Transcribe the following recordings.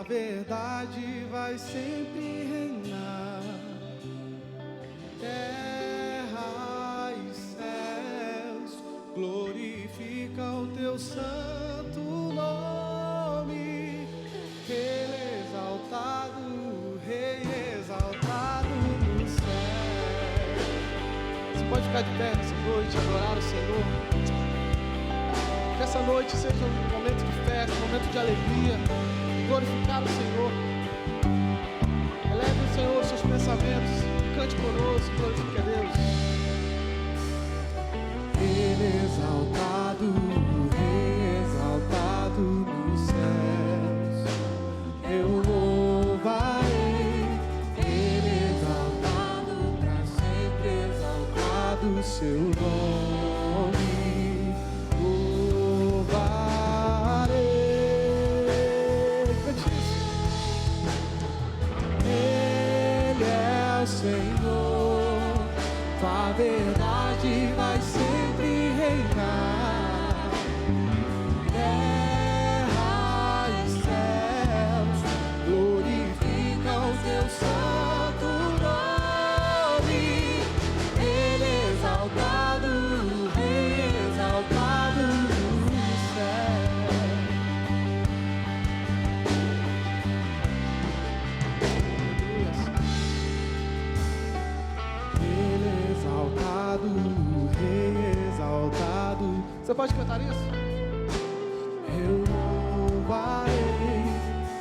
verdade vai sempre reinar. Terra e céus glorificam o teu santo nome. Ele exaltado, Rei exaltado no céu. Você pode ficar de pé nessa noite, adorar o Senhor. Que essa noite seja um momento de festa, um momento de alegria, glorificar o Senhor. Eleve o Senhor os seus pensamentos, cante conosco, glorifique a Deus. Ele exaltado, Rei exaltado nos céus, eu louvarei. Ele exaltado, pra sempre exaltado o seu nome. Senhor, tua verdade vai sempre reinar. Terra e céus glorificam o teu santo nome. Ele exaltado, Rei exaltado no céu. Rei exaltado. Você pode cantar isso? Eu louvarei.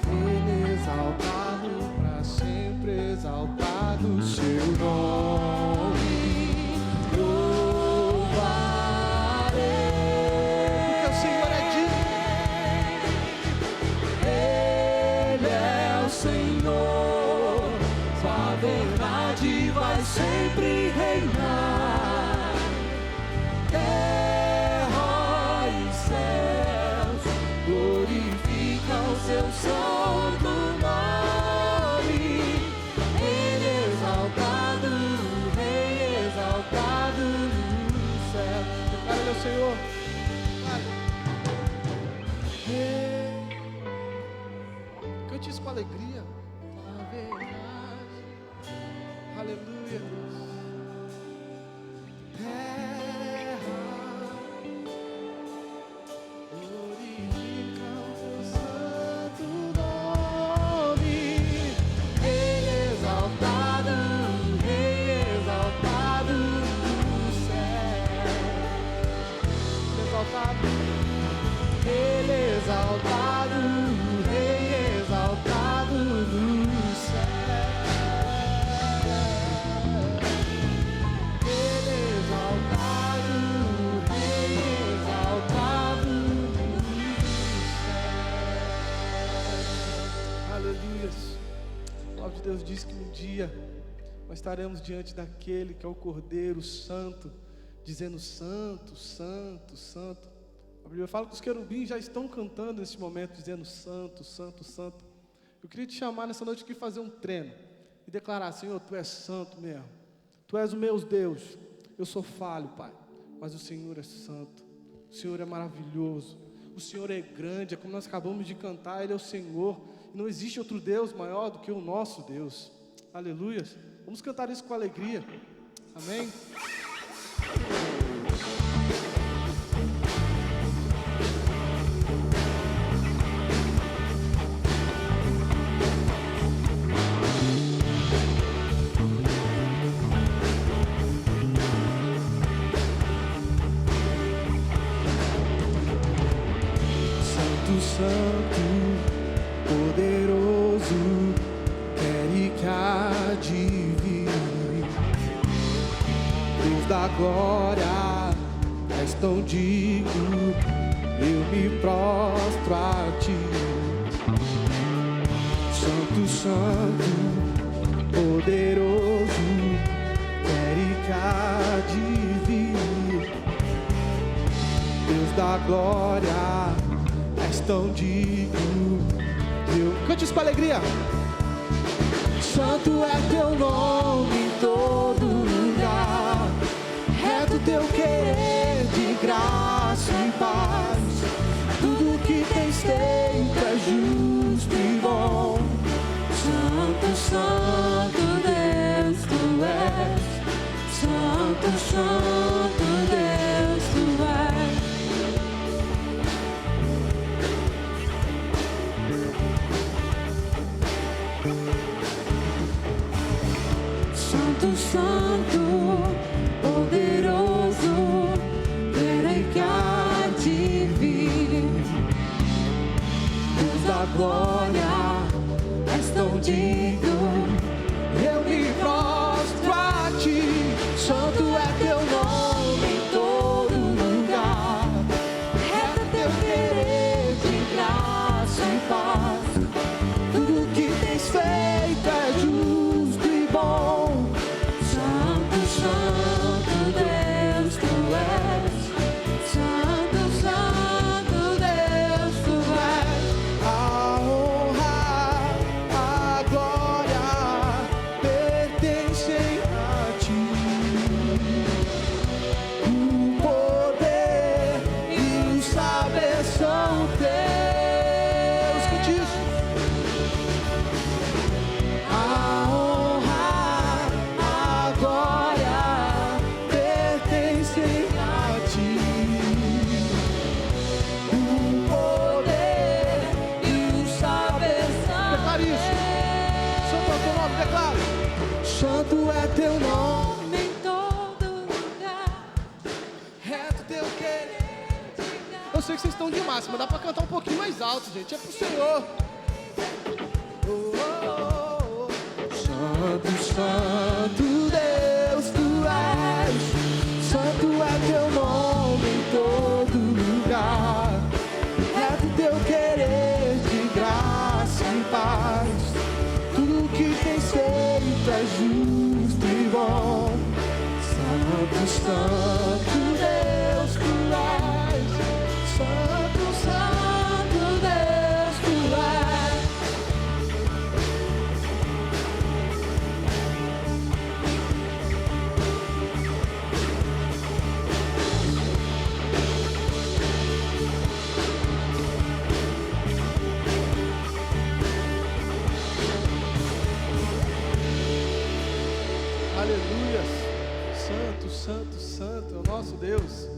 Ele exaltado, pra sempre exaltado o seu nome. Louvarei, porque o Senhor é digno. Ele é o Senhor, sua verdade vai sempre reinar. Terra e céus glorificam o seu santo nome. Ele exaltado, Rei exaltado no céu. Declara ele ao Senhor. Cante isso com alegria. A verdade. Aleluia. Ele exaltado, Rei exaltado no céu. Ele exaltado, Rei exaltado no céu. Aleluia. A palavra de Deus diz que um dia nós estaremos diante daquele que é o Cordeiro Santo, dizendo santo, santo, santo. A Bíblia fala que os querubins já estão cantando nesse momento, dizendo santo, santo, santo. Eu queria te chamar nessa noite aqui, fazer um treino e declarar: Senhor, Tu és santo mesmo. Tu és o meu Deus. Eu sou falho, Pai, mas o Senhor é santo. O Senhor é maravilhoso. O Senhor é grande, é como nós acabamos de cantar. Ele é o Senhor. E não existe outro Deus maior do que o nosso Deus. Aleluia. Vamos cantar isso com alegria. Amém. Santo, poderoso, quer e que há de vir. Deus da glória, és tão digno, eu me prostro a Ti. Santo, santo, poderoso, quer e que há de vir. Deus da glória, és tão digno, cante isso com alegria. Santo é teu nome em todo lugar, reto teu querer de graça e paz. Tudo que tens feito é justo e bom. Santo, Santo Deus, Tu és. Santo, Santo Deus, Tu és. Santo, Santo, poderoso, verei que há de vir. Deus da glória, és tão digno, Eu me prostro a Ti. santo é Teu nome em todo lugar. Reto é Teu querer de graça e paz. Tudo que tens feito é justo e bom. Santo, Santo Deus, Tu és. Santo, Santo Deus, Tu és. A honra, a glória pertencem a Ti. O poder e o saber são Teus. Escute isso. A honra, a glória pertencem a Ti. O poder E o saber são Declare isso. Santo é o Teu nome, declare. Santo é Teu nome, nome em todo lugar. reto Teu querer. Eu sei que vocês estão de máxima, dá pra cantar um pouquinho mais alto, gente. É pro Senhor. Oh, oh, oh, oh. Santo, Santo Deus, Tu és. Santo é Teu nome em todo lugar. Reto Teu querer de graça e paz. Tudo que tens feito é justo e bom. Santo, Santo Deus, Tu és. Santo, Santo Deus, Tu és. Aleluia. Santo, Santo, Santo é o nosso Deus.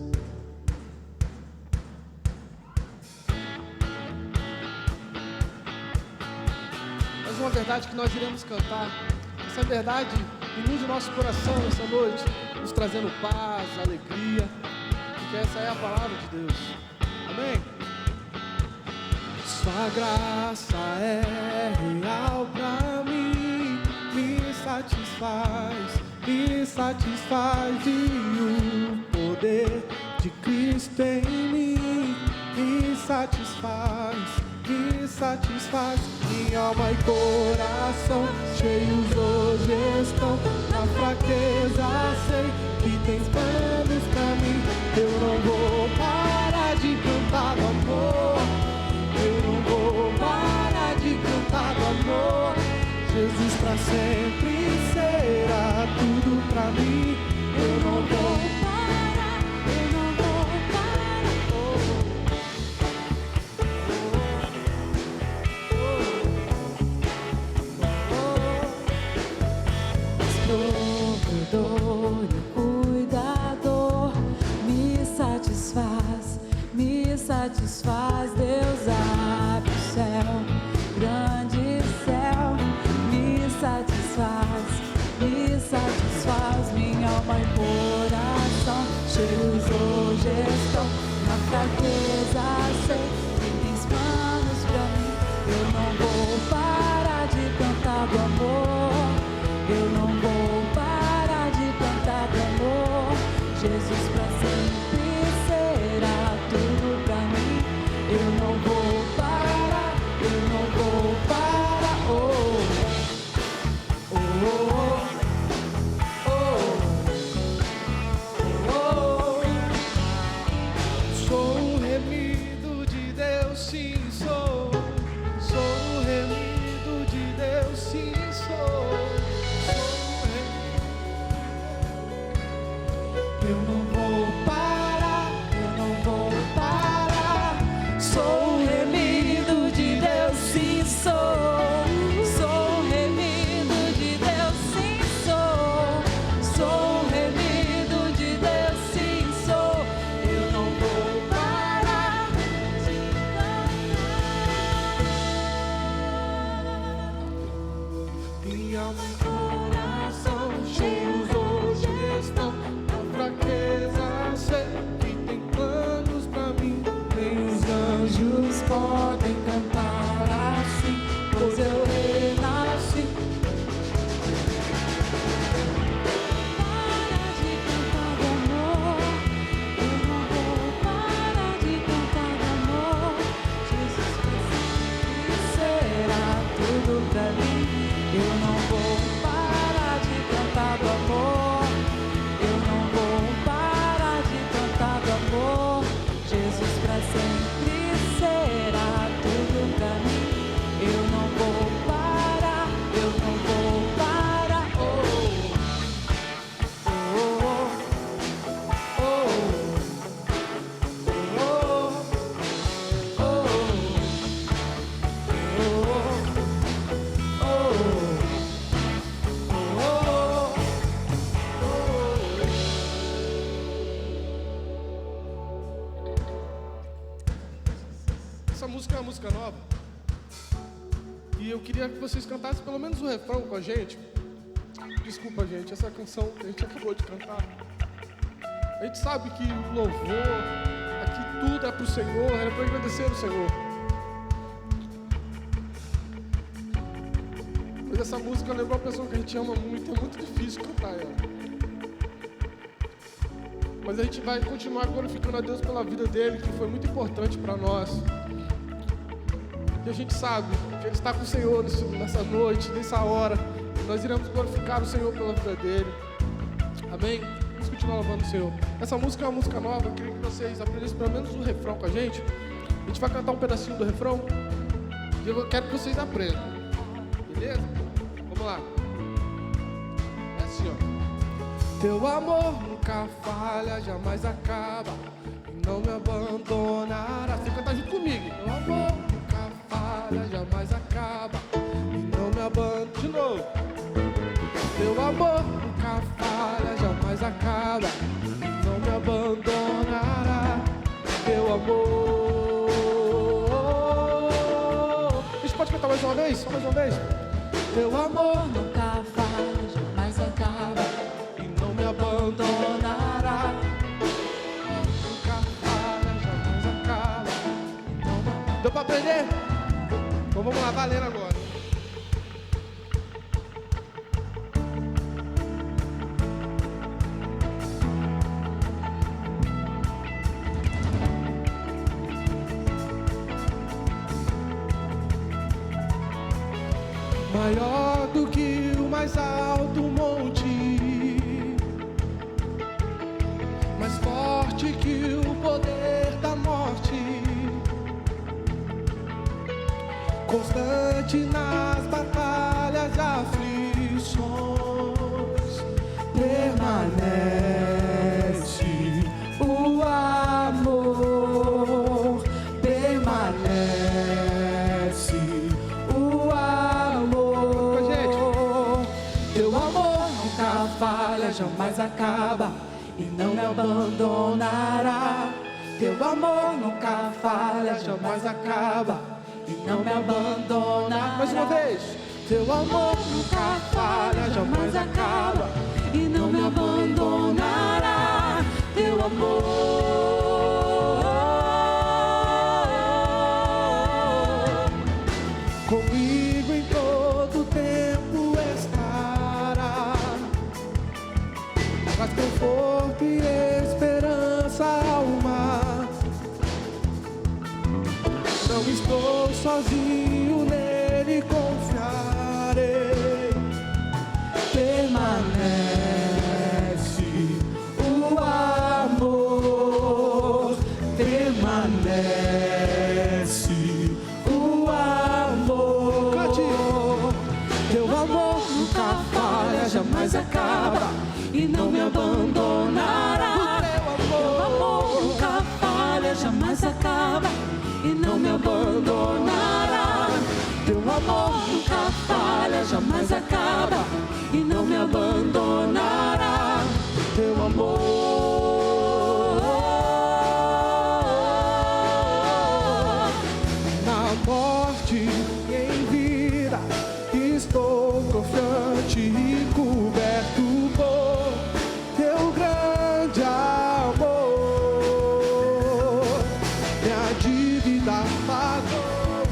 Mais uma verdade que nós iremos cantar. Essa verdade inunde o nosso coração nessa noite, nos trazendo paz, alegria, porque essa é a palavra de Deus. Amém? Sua graça é real pra mim, me satisfaz e o poder de Cristo em mim me satisfaz. Minha alma e coração cheios hoje estão. Na fraqueza sei que tens planos pra mim. Eu não vou parar de cantar do amor. Eu não vou parar de cantar do amor. Jesus pra sempre será tudo pra mim. Eu não vou parar, eu não vou parar. Provedor e cuidador, me satisfaz, Deus abre o céu, grande céu, me satisfaz, minha alma e coração, cheios hoje estão, na fraqueza sei que tens planos pra mim, eu não vou parar de cantar do amor, eu não vou parar de cantar do amor. Jesus pra sempre será tudo pra mim. alma e coração cheios hoje estão. Na fraqueza sei que tem planos pra mim. Nem os anjos podem cantar assim, pois eu renasci. Para de cantar de amor, eu não vou parar de cantar de amor. Jesus será tudo pra mim. Eu não vou parar de cantar do amor. Eu não vou parar de cantar do amor. Jesus pra sempre será tudo pra mim. Eu não vou parar, eu não vou parar. Oh, oh, oh, oh, oh, oh, Essa música é uma música nova. E eu queria que vocês cantassem pelo menos o refrão com a gente. Desculpa, gente, essa canção que a gente acabou de cantar. A gente sabe que o louvor, aqui tudo é pro Senhor, é para agradecer o Senhor. Mas essa música lembrou uma pessoa que a gente ama muito, é muito difícil cantar ela. Mas a gente vai continuar glorificando a Deus pela vida dele, que foi muito importante para nós. E a gente sabe que Ele está com o Senhor nessa noite, nessa hora. Nós iremos glorificar o Senhor pela vida dele. Amém? Vamos continuar louvando o Senhor. Essa música é uma música nova. Eu queria que vocês aprendessem pelo menos o refrão com a gente. A gente vai cantar um pedacinho do refrão. E eu quero que vocês aprendam. Beleza? Vamos lá. É assim, ó. Teu amor nunca falha, jamais acaba. E não me abandonará. Você canta junto comigo. Teu amor nunca falha, jamais acaba. E não me abandona. De novo. Teu amor nunca falha, jamais acaba. E não me abandonará. Teu amor. A gente pode cantar mais uma vez? Só mais uma vez. Teu amor nunca falha, jamais acaba. não me abandonará. Nunca falha, jamais acaba. Deu pra aprender? Então vamos lá, valendo agora. Maior do que o mais alto monte, mais forte que o poder da morte, constante nas batalhas e aflições, permanece o amor, permanece o amor. Teu amor nunca falha, jamais acaba e não me abandonará. Teu amor nunca falha, jamais acaba e não me abandonará. Mais uma vez. Teu amor nunca falha, jamais acaba e não me abandonará. Teu amor comigo em todo tempo estará, traz conforto e esperança à alma. Não estou sozinho, nele confiarei. Permanece o amor, permanece o amor. Cante. Teu amor nunca falha, jamais acaba e não me abandonará. Teu amor nunca falha, jamais acaba e não me abandonará. Teu amor Nunca falha, jamais acaba e não me abandonará. Teu amor na morte e em vida, estou confiante noite coberto por teu grande amor. Minha dívida pagou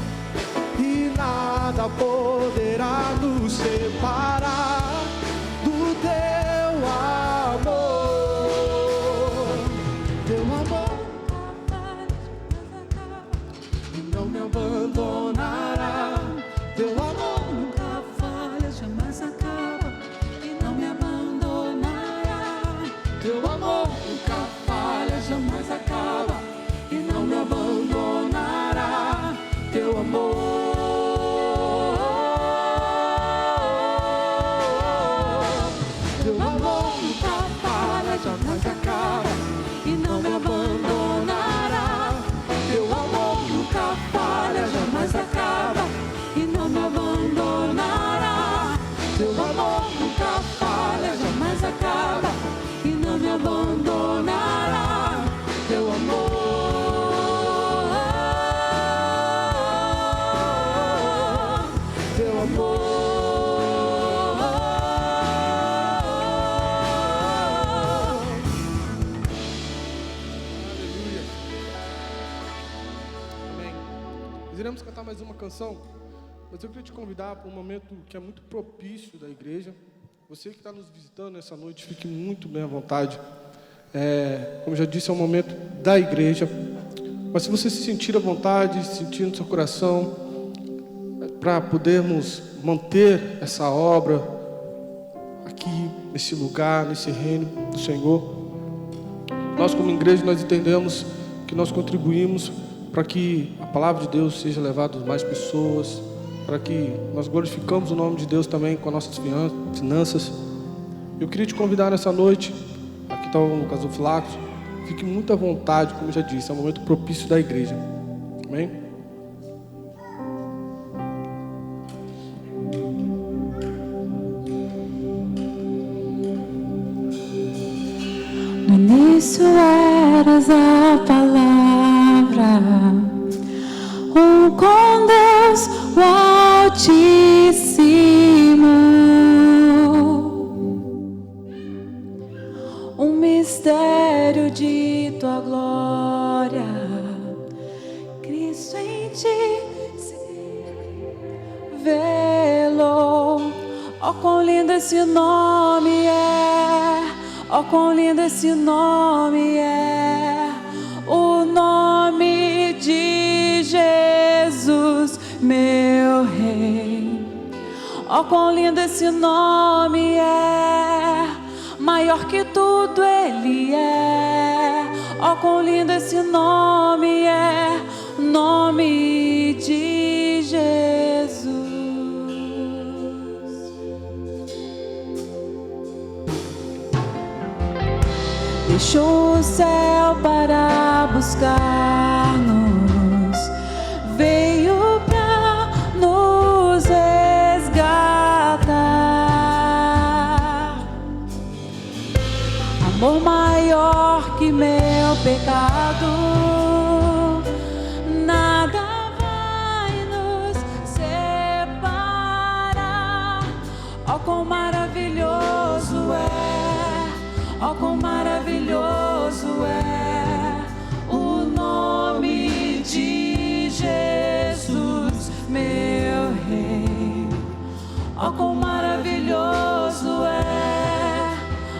e nada poderá nos separar do teu amor. Teu amor não me abandonará. Teu amor nunca falha, jamais acaba e não me abandonará. Teu amor nunca falha, jamais acaba e não me abandonará. Teu amor, teu amor nunca falha, jamais acaba e não me abandonará. Teu amor nunca falha, jamais acaba e não me abandonará. Teu amor nunca falha, jamais acaba e não me abandonará. Teu amor, teu amor. Aleluia. Amém. Nós iremos cantar mais uma canção, mas eu queria te convidar para um momento que é muito propício da igreja. Você que está nos visitando nessa noite, fique muito bem à vontade. Como eu já disse, é um momento da igreja. Mas se você se sentir à vontade, sentir no seu coração, para podermos manter essa obra aqui, nesse lugar, nesse reino do Senhor, nós como igreja, nós entendemos que nós contribuímos para que a palavra de Deus seja levada a mais pessoas, para que nós glorificamos o nome de Deus também com as nossas finanças. Eu queria te convidar nessa noite, aqui está o Lucas Flacos, fique muito à vontade, como eu já disse, é um momento propício da igreja. Amém? No início eras a palavra, com Deus o Altíssimo, um mistério de tua glória, Cristo em ti se revelou. Oh, quão lindo esse nome é! Oh, quão lindo esse nome é! O nome de Jesus, meu Rei. Oh, quão lindo esse nome é! Maior que tudo Ele é. Oh, quão lindo esse nome é! Nome de Jesus. Deixou o céu para buscar-nos, veio para nos resgatar. Amor maior que meu pecado, nada vai nos separar. Oh, quão maravilhoso é! Oh, quão maravilhoso é o nome de Jesus, meu Rei. Oh, quão maravilhoso é,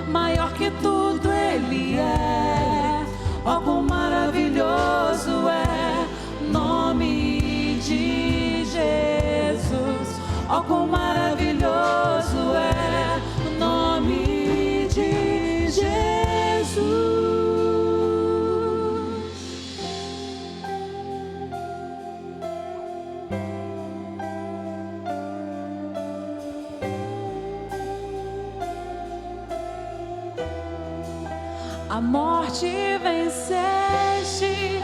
maior que tudo Ele é. Oh, quão maravilhoso é nome de Jesus. Oh, quão maravilhoso é o nome de Jesus. A morte venceste,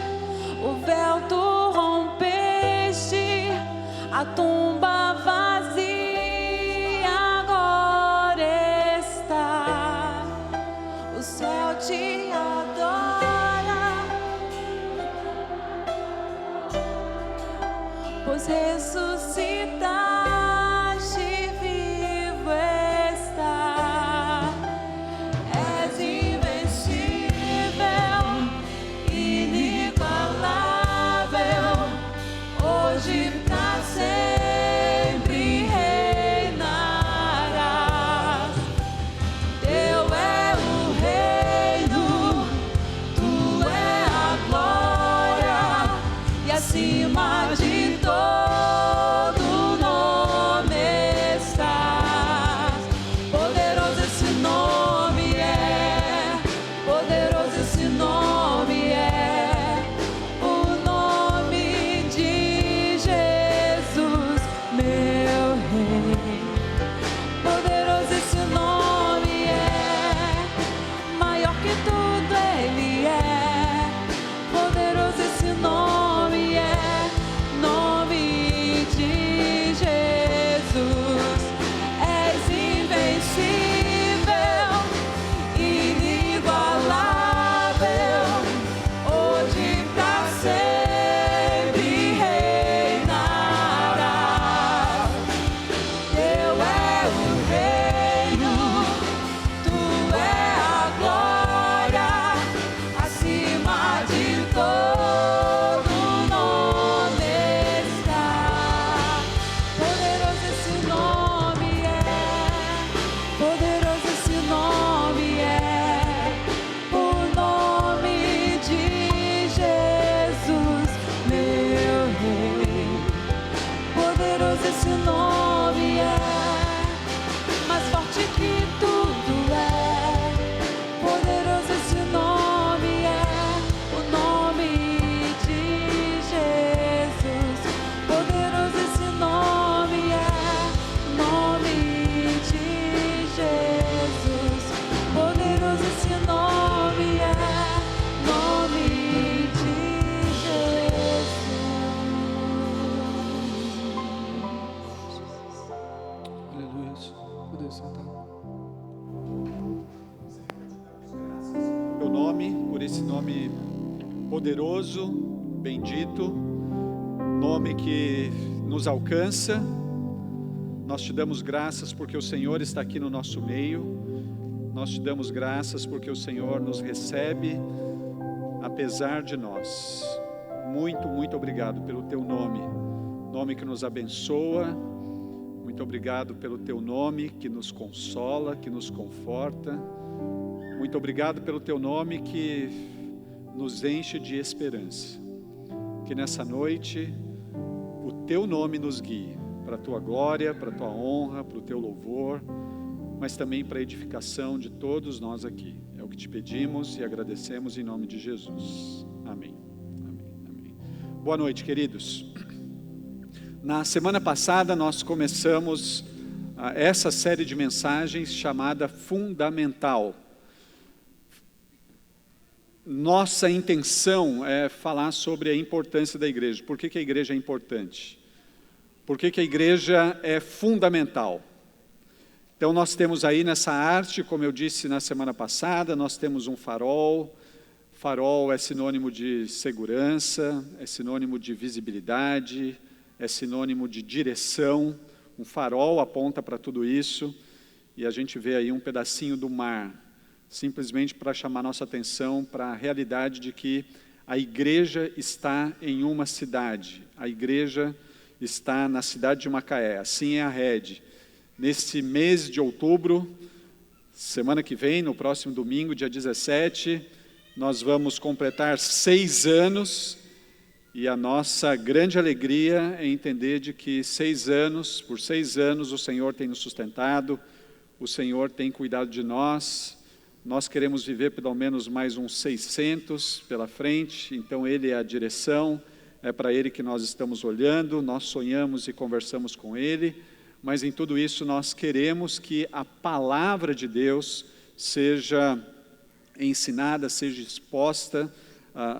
o véu tu rompeste, a tumba vazia agora está. O céu te adora, pois ressuscitaste, vivo forte que tudo é. Poderoso esse nome é, o nome de Jesus. Poderoso esse nome é, o nome de Jesus. Poderoso esse nome é, nome de Jesus. Aleluia. Poder sentar. Teu nome, por esse nome poderoso, bendito, nome que nos alcança. Nós te damos graças porque o Senhor está aqui no nosso meio. Nós te damos graças porque o Senhor nos recebe apesar de nós. Muito, muito obrigado pelo teu nome, nome que nos abençoa. Muito obrigado pelo teu nome que nos consola, que nos conforta. Muito obrigado pelo teu nome que nos enche de esperança. Que nessa noite o teu nome nos guie para a tua glória, para a tua honra, para o teu louvor, mas também para a edificação de todos nós aqui. É o que te pedimos e agradecemos em nome de Jesus. Amém. Amém. Amém. Boa noite, queridos. Na semana passada nós começamos essa série de mensagens chamada Fundamental. Nossa intenção é falar sobre a importância da igreja. Por que a igreja é importante? Por que a igreja é fundamental? Então nós temos aí nessa arte, como eu disse na semana passada, nós temos um farol. Farol é sinônimo de segurança, é sinônimo de visibilidade, é sinônimo de direção. Um farol aponta para tudo isso, e a gente vê aí um pedacinho do mar, simplesmente para chamar nossa atenção para a realidade de que a igreja está em uma cidade. A igreja está na cidade de Macaé, assim é a rede. Nesse mês de outubro, semana que vem, no próximo domingo, dia 17, nós vamos completar 6 anos, e a nossa grande alegria é entender de que 6 anos, por 6 anos o Senhor tem nos sustentado, o Senhor tem cuidado de nós. Nós queremos viver pelo menos mais uns 600 pela frente, então Ele é a direção, é para Ele que nós estamos olhando, nós sonhamos e conversamos com Ele, mas em tudo isso nós queremos que a palavra de Deus seja ensinada, seja exposta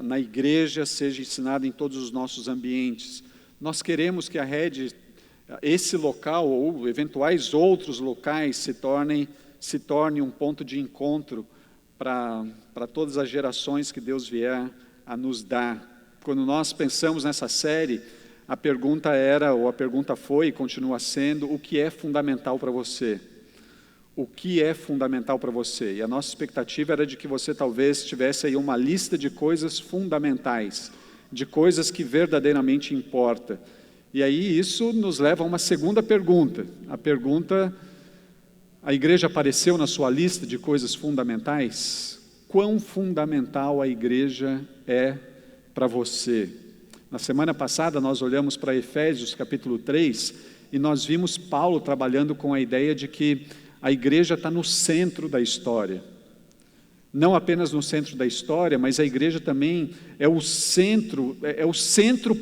na igreja, seja ensinada em todos os nossos ambientes. Nós queremos que a rede, esse local ou eventuais outros locais se torne um ponto de encontro para todas as gerações que Deus vier a nos dar. Quando nós pensamos nessa série, a pergunta era, ou a pergunta foi e continua sendo, o que é fundamental para você? O que é fundamental para você? E a nossa expectativa era de que você talvez tivesse aí uma lista de coisas fundamentais, de coisas que verdadeiramente importam. E aí isso nos leva a uma segunda pergunta. A pergunta: a igreja apareceu na sua lista de coisas fundamentais? Quão fundamental a igreja é para você? Na semana passada nós olhamos para Efésios capítulo 3 e nós vimos Paulo trabalhando com a ideia de que a igreja está no centro da história. Não apenas no centro da história, mas a igreja também é o centro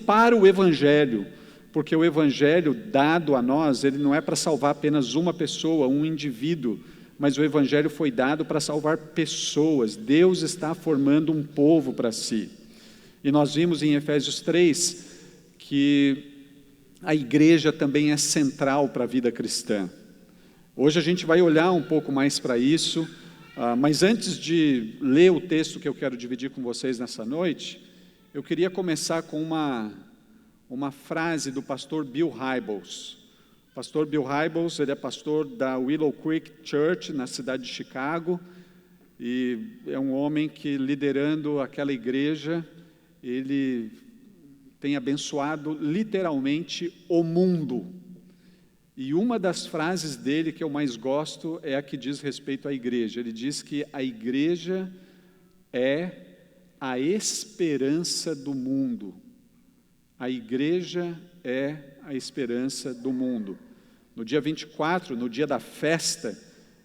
para o Evangelho. Porque o Evangelho dado a nós, ele não é para salvar apenas uma pessoa, um indivíduo, mas o Evangelho foi dado para salvar pessoas. Deus está formando um povo para si. E nós vimos em Efésios 3 que a igreja também é central para a vida cristã. Hoje a gente vai olhar um pouco mais para isso, mas antes de ler o texto que eu quero dividir com vocês nessa noite, eu queria começar com uma frase do pastor Bill Hybels. O pastor Bill Hybels, ele é pastor da Willow Creek Church, na cidade de Chicago, e é um homem que, liderando aquela igreja, ele tem abençoado literalmente o mundo. E uma das frases dele que eu mais gosto é a que diz respeito à igreja. Ele diz que a igreja é a esperança do mundo. A igreja é a esperança do mundo. No dia 24, no dia da festa,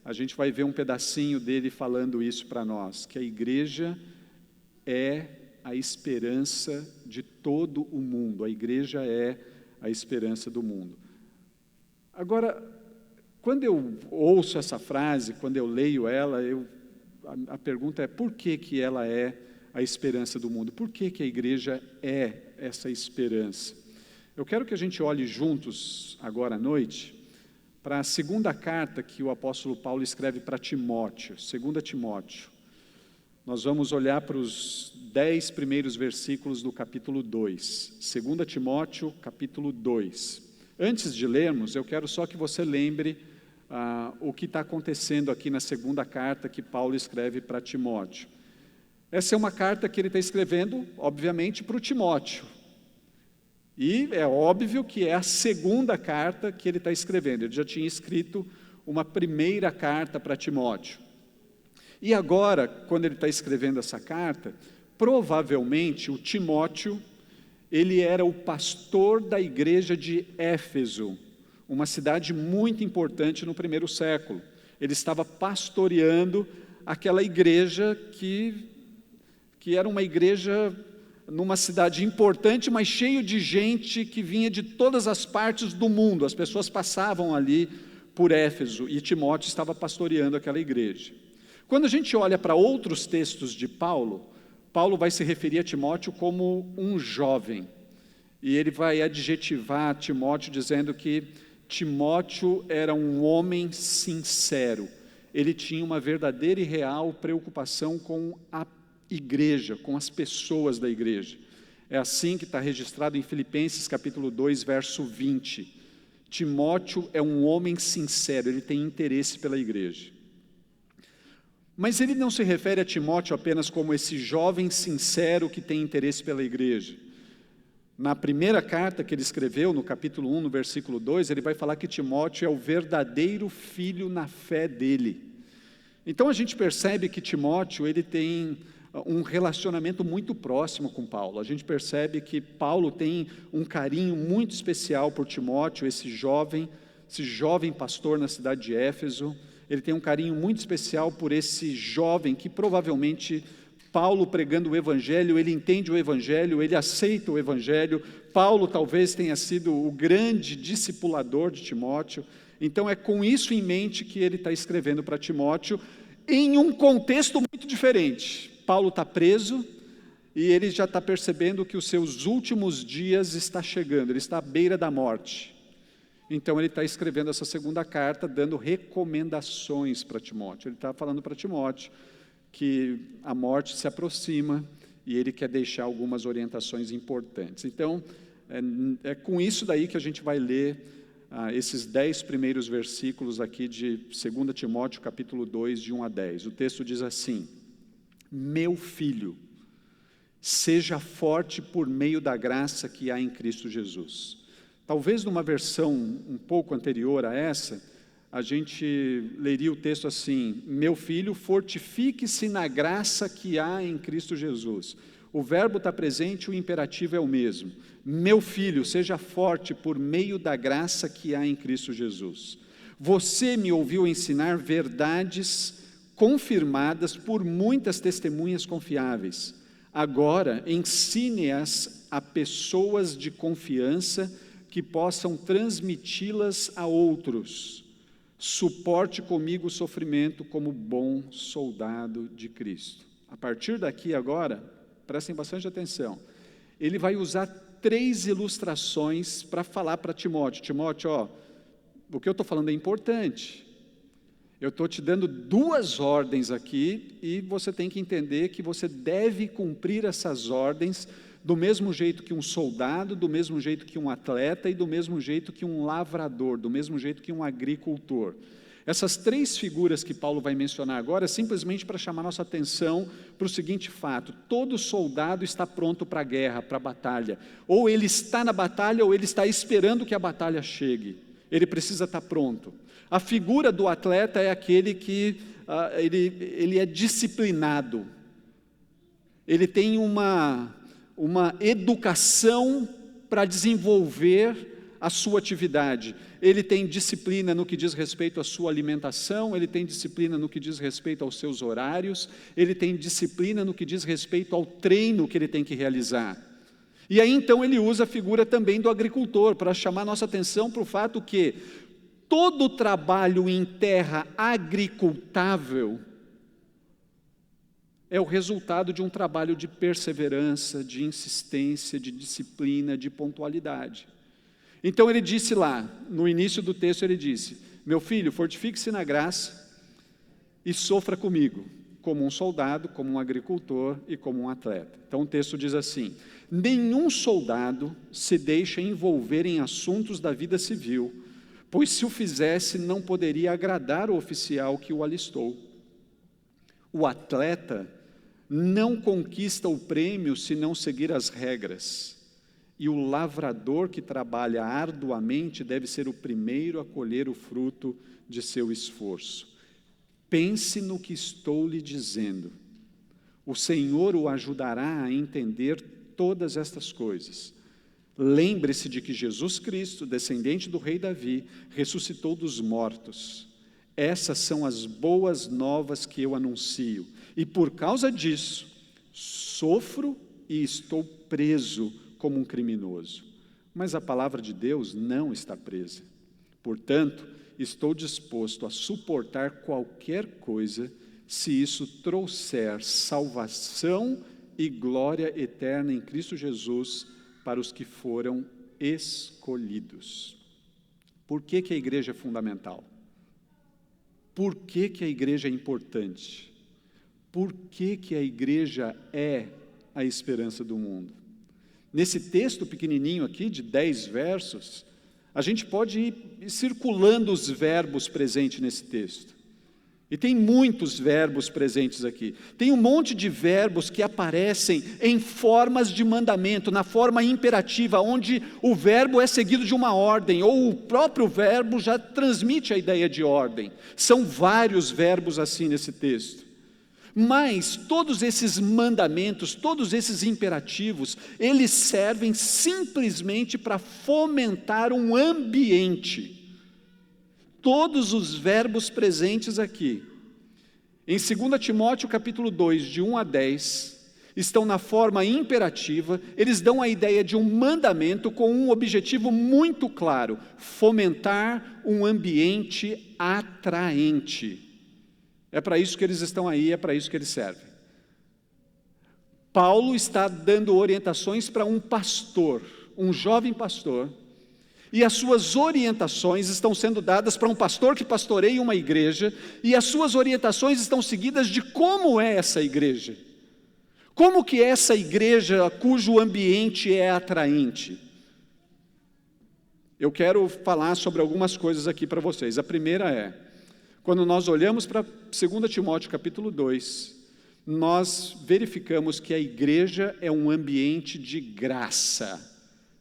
a gente vai ver um pedacinho dele falando isso para nós, que a igreja é a esperança de todo o mundo, a igreja é a esperança do mundo. Agora, quando eu ouço essa frase, quando eu leio ela, a pergunta é: por que que ela é a esperança do mundo? Por que que a igreja é essa esperança? Eu quero que a gente olhe juntos, agora à noite, para a segunda carta que o apóstolo Paulo escreve para Timóteo, 2 Timóteo. Nós vamos olhar para os 10 primeiros versículos do capítulo 2. 2 Timóteo, capítulo 2. Antes de lermos, eu quero só que você lembre o que está acontecendo aqui na segunda carta que Paulo escreve para Timóteo. Essa é uma carta que ele está escrevendo, obviamente, para o Timóteo. E é óbvio que é a segunda carta que ele está escrevendo. Ele já tinha escrito uma primeira carta para Timóteo. E agora, quando ele está escrevendo essa carta, provavelmente o Timóteo, ele era o pastor da igreja de Éfeso, uma cidade muito importante no primeiro século. Ele estava pastoreando aquela igreja que era uma igreja numa cidade importante, mas cheio de gente que vinha de todas as partes do mundo. As pessoas passavam ali por Éfeso e Timóteo estava pastoreando aquela igreja. Quando a gente olha para outros textos de Paulo, Paulo vai se referir a Timóteo como um jovem. E ele vai adjetivar Timóteo dizendo que Timóteo era um homem sincero. Ele tinha uma verdadeira e real preocupação com a igreja, com as pessoas da igreja. É assim que está registrado em Filipenses capítulo 2, verso 20. Timóteo é um homem sincero, ele tem interesse pela igreja. Mas ele não se refere a Timóteo apenas como esse jovem sincero que tem interesse pela igreja. Na primeira carta que ele escreveu, no capítulo 1, no versículo 2, ele vai falar que Timóteo é o verdadeiro filho na fé dele. Então a gente percebe que Timóteo, ele tem um relacionamento muito próximo com Paulo. A gente percebe que Paulo tem um carinho muito especial por Timóteo, esse jovem pastor na cidade de Éfeso. Ele tem um carinho muito especial por esse jovem que provavelmente Paulo pregando o evangelho, ele entende o evangelho, ele aceita o evangelho. Paulo talvez tenha sido o grande discipulador de Timóteo. Então é com isso em mente que ele está escrevendo para Timóteo, em um contexto muito diferente. Paulo está preso e ele já está percebendo que os seus últimos dias está chegando, ele está à beira da morte. Então ele está escrevendo essa segunda carta, dando recomendações para Timóteo. Ele está falando para Timóteo que a morte se aproxima e ele quer deixar algumas orientações importantes. Então, é com isso daí que a gente vai ler esses 10 primeiros versículos aqui de 2 Timóteo, capítulo 2, de 1 a 10. O texto diz assim: meu filho, seja forte por meio da graça que há em Cristo Jesus. Talvez numa versão um pouco anterior a essa, a gente leria o texto assim: meu filho, fortifique-se na graça que há em Cristo Jesus. O verbo está presente, o imperativo é o mesmo. Meu filho, seja forte por meio da graça que há em Cristo Jesus. Você me ouviu ensinar verdades confirmadas por muitas testemunhas confiáveis. Agora, ensine-as a pessoas de confiança que possam transmiti-las a outros. Suporte comigo o sofrimento como bom soldado de Cristo. A partir daqui agora, prestem bastante atenção, ele vai usar 3 ilustrações para falar para Timóteo. Timóteo, o que eu estou falando é importante. Eu estou te dando 2 ordens aqui e você tem que entender que você deve cumprir essas ordens do mesmo jeito que um soldado, do mesmo jeito que um atleta e do mesmo jeito que um lavrador, do mesmo jeito que um agricultor. Essas 3 figuras que Paulo vai mencionar agora é simplesmente para chamar nossa atenção para o seguinte fato: todo soldado está pronto para a guerra, para a batalha. Ou ele está na batalha ou ele está esperando que a batalha chegue. Ele precisa estar pronto. A figura do atleta é aquele que ele é disciplinado. Ele tem uma educação para desenvolver a sua atividade. Ele tem disciplina no que diz respeito à sua alimentação, ele tem disciplina no que diz respeito aos seus horários, ele tem disciplina no que diz respeito ao treino que ele tem que realizar. E aí então ele usa a figura também do agricultor, para chamar nossa atenção para o fato que todo trabalho em terra agricultável é o resultado de um trabalho de perseverança, de insistência, de disciplina, de pontualidade. Então ele disse lá, no início do texto ele disse: meu filho, fortifique-se na graça e sofra comigo, como um soldado, como um agricultor e como um atleta. Então o texto diz assim: nenhum soldado se deixa envolver em assuntos da vida civil, pois se o fizesse não poderia agradar o oficial que o alistou. O atleta não conquista o prêmio se não seguir as regras. E o lavrador que trabalha arduamente deve ser o primeiro a colher o fruto de seu esforço. Pense no que estou lhe dizendo. O Senhor o ajudará a entender todas estas coisas. Lembre-se de que Jesus Cristo, descendente do rei Davi, ressuscitou dos mortos. Essas são as boas novas que eu anuncio. E por causa disso, sofro e estou preso como um criminoso. Mas a palavra de Deus não está presa. Portanto, estou disposto a suportar qualquer coisa, se isso trouxer salvação e glória eterna em Cristo Jesus para os que foram escolhidos. Por que a igreja é fundamental? Por que a igreja é importante? Por que a igreja é a esperança do mundo? Nesse texto pequenininho aqui, de 10 versos, a gente pode ir circulando os verbos presentes nesse texto. E tem muitos verbos presentes aqui. Tem um monte de verbos que aparecem em formas de mandamento, na forma imperativa, onde o verbo é seguido de uma ordem, ou o próprio verbo já transmite a ideia de ordem. São vários verbos assim nesse texto. Mas todos esses mandamentos, todos esses imperativos, eles servem simplesmente para fomentar um ambiente. Todos os verbos presentes aqui, em 2 Timóteo capítulo 2, de 1 a 10, estão na forma imperativa, eles dão a ideia de um mandamento com um objetivo muito claro: fomentar um ambiente atraente. É para isso que eles estão aí, é para isso que eles servem. Paulo está dando orientações para um pastor, um jovem pastor, e as suas orientações estão sendo dadas para um pastor que pastoreia uma igreja, e as suas orientações estão seguidas de como é essa igreja. Como que é essa igreja cujo ambiente é atraente? Eu quero falar sobre algumas coisas aqui para vocês. A primeira é: quando nós olhamos para 2 Timóteo capítulo 2, nós verificamos que a igreja é um ambiente de graça,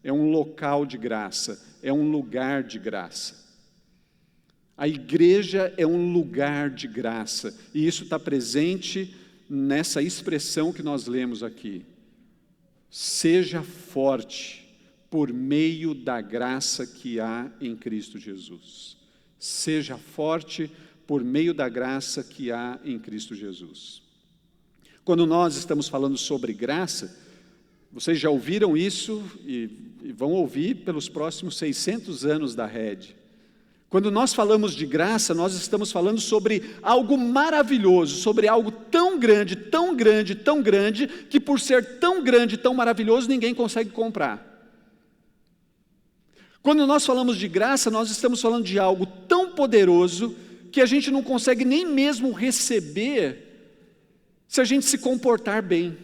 é um local de graça, é um lugar de graça. A igreja é um lugar de graça, e isso está presente nessa expressão que nós lemos aqui. Seja forte por meio da graça que há em Cristo Jesus. Seja forte por meio da graça que há em Cristo Jesus. Quando nós estamos falando sobre graça, vocês já ouviram isso e vão ouvir pelos próximos 600 anos da rede. Quando nós falamos de graça, nós estamos falando sobre algo maravilhoso, sobre algo tão grande, tão grande, tão grande, que por ser tão grande, tão maravilhoso, ninguém consegue comprar. Quando nós falamos de graça, nós estamos falando de algo tão poderoso que a gente não consegue nem mesmo receber se a gente se comportar bem.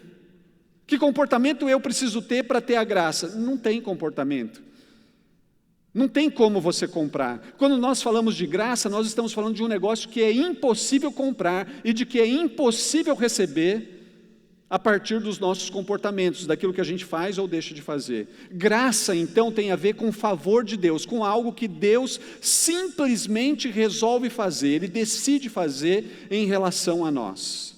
Que comportamento eu preciso ter para ter a graça? Não tem comportamento. Não tem como você comprar. Quando nós falamos de graça, nós estamos falando de um negócio que é impossível comprar e de que é impossível receber a partir dos nossos comportamentos, daquilo que a gente faz ou deixa de fazer. Graça, então, tem a ver com o favor de Deus, com algo que Deus simplesmente resolve fazer, Ele decide fazer em relação a nós.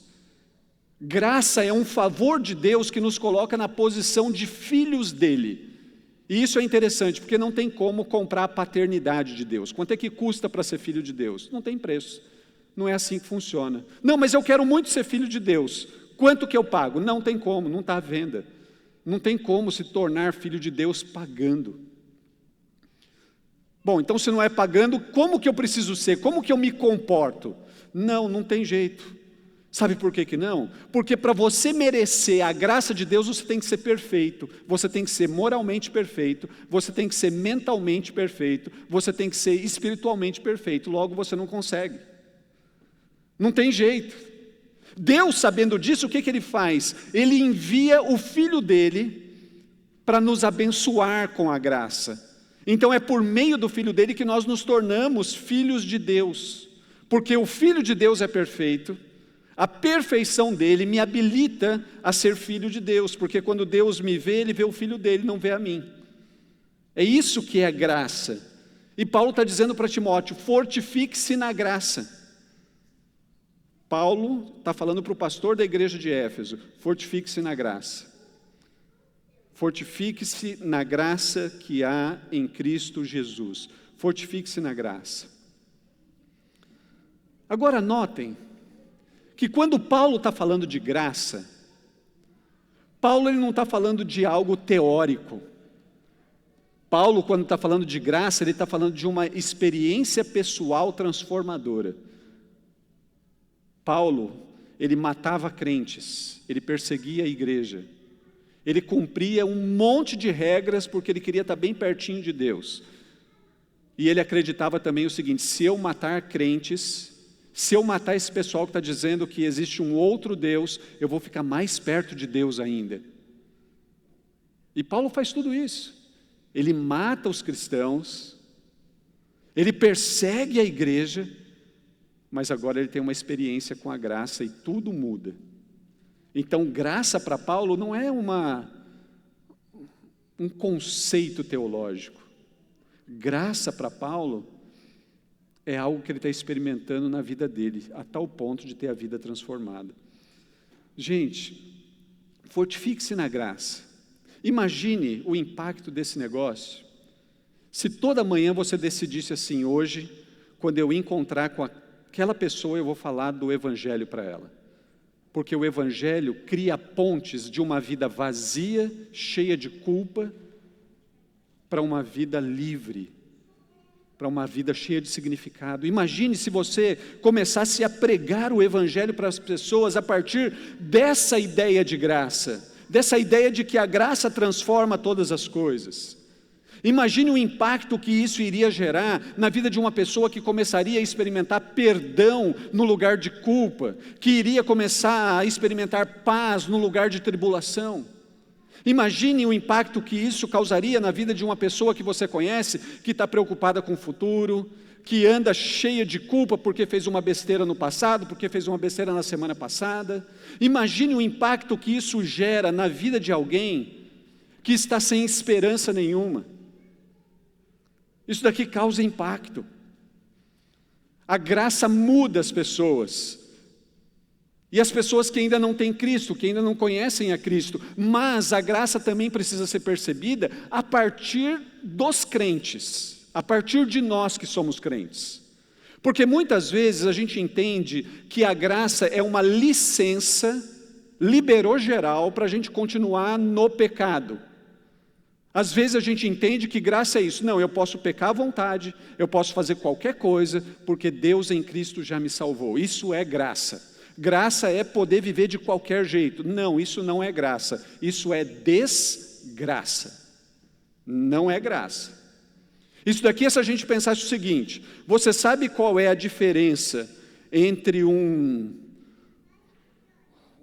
Graça é um favor de Deus que nos coloca na posição de filhos dEle. E isso é interessante, porque não tem como comprar a paternidade de Deus. Quanto é que custa para ser filho de Deus? Não tem preço. Não é assim que funciona. Não, mas eu quero muito ser filho de Deus. Quanto que eu pago? Não tem como, não está à venda. Não tem como se tornar filho de Deus pagando. Bom, então se não é pagando, como que eu preciso ser? Como que eu me comporto? Não tem jeito. Sabe por que não? Porque para você merecer a graça de Deus, você tem que ser perfeito, você tem que ser moralmente perfeito, você tem que ser mentalmente perfeito, você tem que ser espiritualmente perfeito, logo você não consegue. Não tem jeito. Deus, sabendo disso, o que Ele faz? Ele envia o Filho dele para nos abençoar com a graça. Então é por meio do Filho dele que nós nos tornamos filhos de Deus, porque o Filho de Deus é perfeito. A perfeição dele me habilita a ser filho de Deus, porque quando Deus me vê, Ele vê o Filho dele, não vê a mim. É isso que é graça. E Paulo está dizendo para Timóteo, fortifique-se na graça. Paulo está falando para o pastor da igreja de Éfeso, fortifique-se na graça. Fortifique-se na graça que há em Cristo Jesus. Fortifique-se na graça. Agora notem, que quando Paulo está falando de graça, Paulo ele não está falando de algo teórico. Paulo, quando está falando de graça, ele está falando de uma experiência pessoal transformadora. Paulo, ele matava crentes, ele perseguia a igreja, ele cumpria um monte de regras porque ele queria estar bem pertinho de Deus. E ele acreditava também o seguinte, se eu matar crentes, se eu matar esse pessoal que está dizendo que existe um outro Deus, eu vou ficar mais perto de Deus ainda. E Paulo faz tudo isso. Ele mata os cristãos, ele persegue a igreja, mas agora ele tem uma experiência com a graça e tudo muda. Então, graça para Paulo não é um conceito teológico. Graça para Paulo é algo que ele está experimentando na vida dele, a tal ponto de ter a vida transformada. Gente, fortifique-se na graça. Imagine o impacto desse negócio, se toda manhã você decidisse assim, hoje, quando eu encontrar com aquela pessoa, eu vou falar do Evangelho para ela. Porque o Evangelho cria pontes de uma vida vazia, cheia de culpa, para uma vida livre, para uma vida cheia de significado. Imagine se você começasse a pregar o Evangelho para as pessoas a partir dessa ideia de graça, dessa ideia de que a graça transforma todas as coisas. Imagine o impacto que isso iria gerar na vida de uma pessoa que começaria a experimentar perdão no lugar de culpa, que iria começar a experimentar paz no lugar de tribulação. Imagine o impacto que isso causaria na vida de uma pessoa que você conhece, que está preocupada com o futuro, que anda cheia de culpa porque fez uma besteira no passado, porque fez uma besteira na semana passada. Imagine o impacto que isso gera na vida de alguém que está sem esperança nenhuma. Isso daqui causa impacto. A graça muda as pessoas. E as pessoas que ainda não têm Cristo, que ainda não conhecem a Cristo, mas a graça também precisa ser percebida a partir dos crentes, a partir de nós que somos crentes. Porque muitas vezes a gente entende que a graça é uma licença, liberou geral para a gente continuar no pecado. Às vezes a gente entende que graça é isso, não, eu posso pecar à vontade, eu posso fazer qualquer coisa, porque Deus em Cristo já me salvou, isso é graça. Graça é poder viver de qualquer jeito. Não, isso não é graça. Isso é desgraça. Não é graça. Isso daqui é se a gente pensasse o seguinte, você sabe qual é a diferença entre um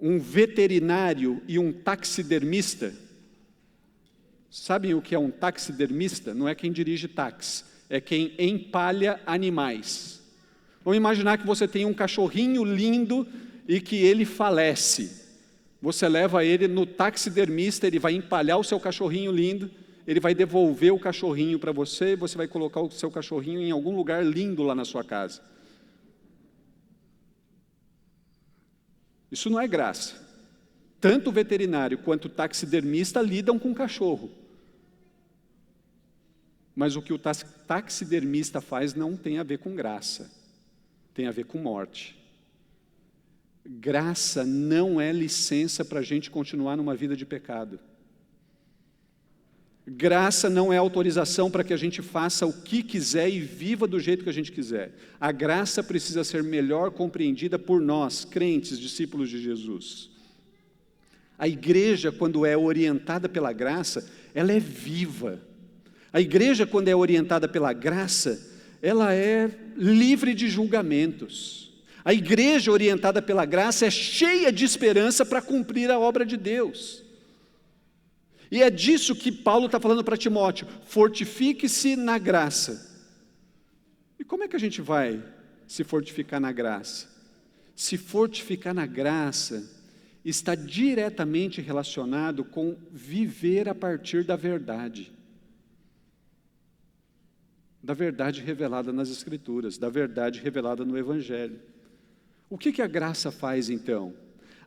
veterinário e um taxidermista? Sabem o que é um taxidermista? Não é quem dirige táxi, é quem empalha animais. Vamos imaginar que você tem um cachorrinho lindo e que ele falece. Você leva ele no taxidermista, ele vai empalhar o seu cachorrinho lindo, ele vai devolver o cachorrinho para você, você vai colocar o seu cachorrinho em algum lugar lindo lá na sua casa. Isso não é graça. Tanto o veterinário quanto o taxidermista lidam com o cachorro. Mas o que o taxidermista faz não tem a ver com graça, tem a ver com morte. Graça não é licença para a gente continuar numa vida de pecado. Graça não é autorização para que a gente faça o que quiser e viva do jeito que a gente quiser. A graça precisa ser melhor compreendida por nós, crentes, discípulos de Jesus. A igreja, quando é orientada pela graça, ela é viva. A igreja, quando é orientada pela graça, ela é livre de julgamentos. A igreja orientada pela graça é cheia de esperança para cumprir a obra de Deus. E é disso que Paulo está falando para Timóteo: fortifique-se na graça. E como é que a gente vai se fortificar na graça? Se fortificar na graça está diretamente relacionado com viver a partir da verdade revelada nas Escrituras, da verdade revelada no Evangelho. O que a graça faz então?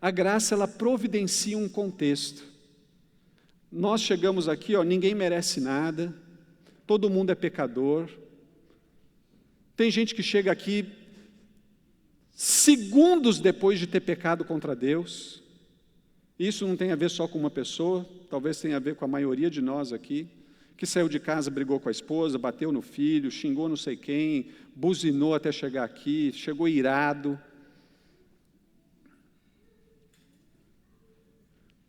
A graça, ela providencia um contexto. Nós chegamos aqui, ninguém merece nada, todo mundo é pecador. Tem gente que chega aqui segundos depois de ter pecado contra Deus. Isso não tem a ver só com uma pessoa, talvez tenha a ver com a maioria de nós aqui, que saiu de casa, brigou com a esposa, bateu no filho, xingou não sei quem, buzinou até chegar aqui, chegou irado.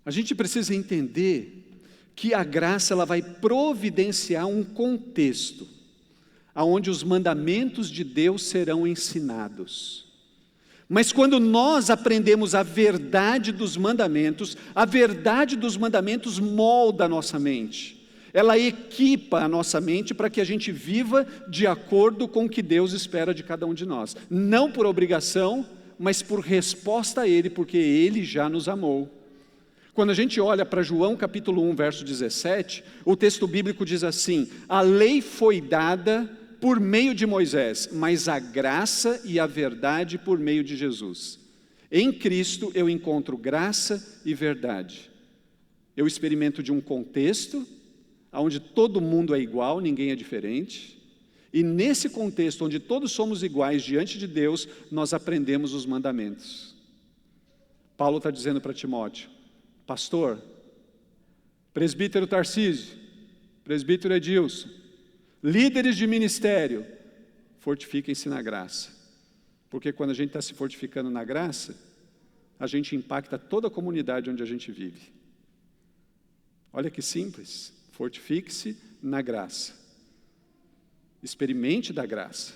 A gente precisa entender que a graça, ela vai providenciar um contexto onde os mandamentos de Deus serão ensinados. Mas quando nós aprendemos a verdade dos mandamentos, a verdade dos mandamentos molda a nossa mente. Ela equipa a nossa mente para que a gente viva de acordo com o que Deus espera de cada um de nós. Não por obrigação, mas por resposta a Ele, porque Ele já nos amou. Quando a gente olha para João capítulo 1, verso 17, o texto bíblico diz assim: a lei foi dada por meio de Moisés, mas a graça e a verdade por meio de Jesus. Em Cristo eu encontro graça e verdade. Eu experimento de um contexto onde todo mundo é igual, ninguém é diferente, e nesse contexto onde todos somos iguais diante de Deus, nós aprendemos os mandamentos. Paulo está dizendo para Timóteo: pastor, presbítero Tarcísio, presbítero Edilson, líderes de ministério, fortifiquem-se na graça, porque quando a gente está se fortificando na graça, a gente impacta toda a comunidade onde a gente vive. Olha que simples. Fortifique-se na graça. Experimente da graça.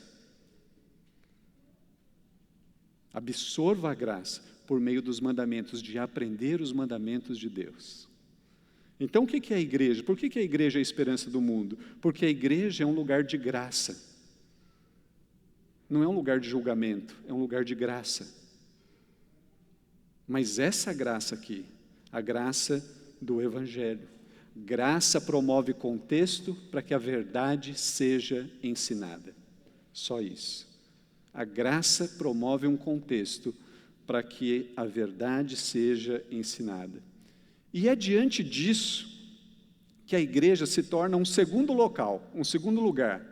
Absorva a graça por meio dos mandamentos, de aprender os mandamentos de Deus. Então o que é a igreja? Por que a igreja é a esperança do mundo? Porque a igreja é um lugar de graça. Não é um lugar de julgamento, é um lugar de graça. Mas essa graça aqui, a graça do Evangelho. Graça promove contexto para que a verdade seja ensinada. Só isso. A graça promove um contexto para que a verdade seja ensinada. E é diante disso que a igreja se torna um segundo local, um segundo lugar.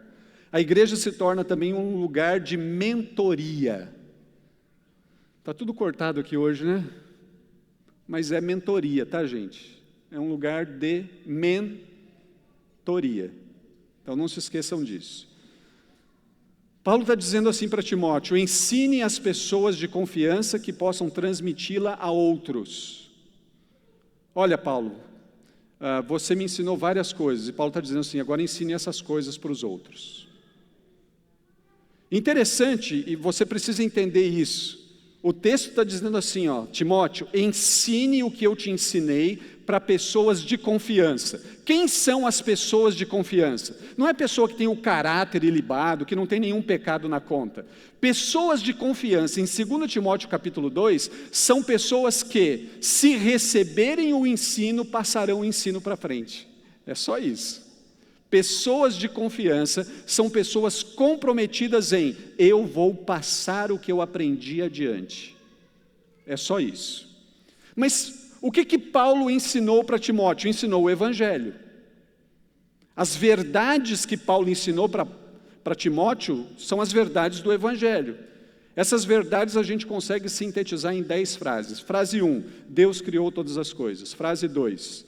A igreja se torna também um lugar de mentoria. Está tudo cortado aqui hoje, né? Mas é mentoria, tá, gente? É um lugar de mentoria. Então não se esqueçam disso. Paulo está dizendo assim para Timóteo: ensine as pessoas de confiança que possam transmiti-la a outros. Olha, Paulo, você me ensinou várias coisas, e Paulo está dizendo assim: agora ensine essas coisas para os outros. Interessante, e você precisa entender isso. O texto está dizendo assim, Timóteo, ensine o que eu te ensinei para pessoas de confiança. Quem são as pessoas de confiança? Não é pessoa que tem o caráter ilibado, que não tem nenhum pecado na conta. Pessoas de confiança, em 2 Timóteo capítulo 2, são pessoas que, se receberem o ensino, passarão o ensino para frente. É só isso. Pessoas de confiança são pessoas comprometidas em: eu vou passar o que eu aprendi adiante. É só isso. Mas o que Paulo ensinou para Timóteo? Ensinou o Evangelho. As verdades que Paulo ensinou para Timóteo são as verdades do Evangelho. Essas verdades a gente consegue sintetizar em 10 frases. Frase 1, Deus criou todas as coisas. Frase 2,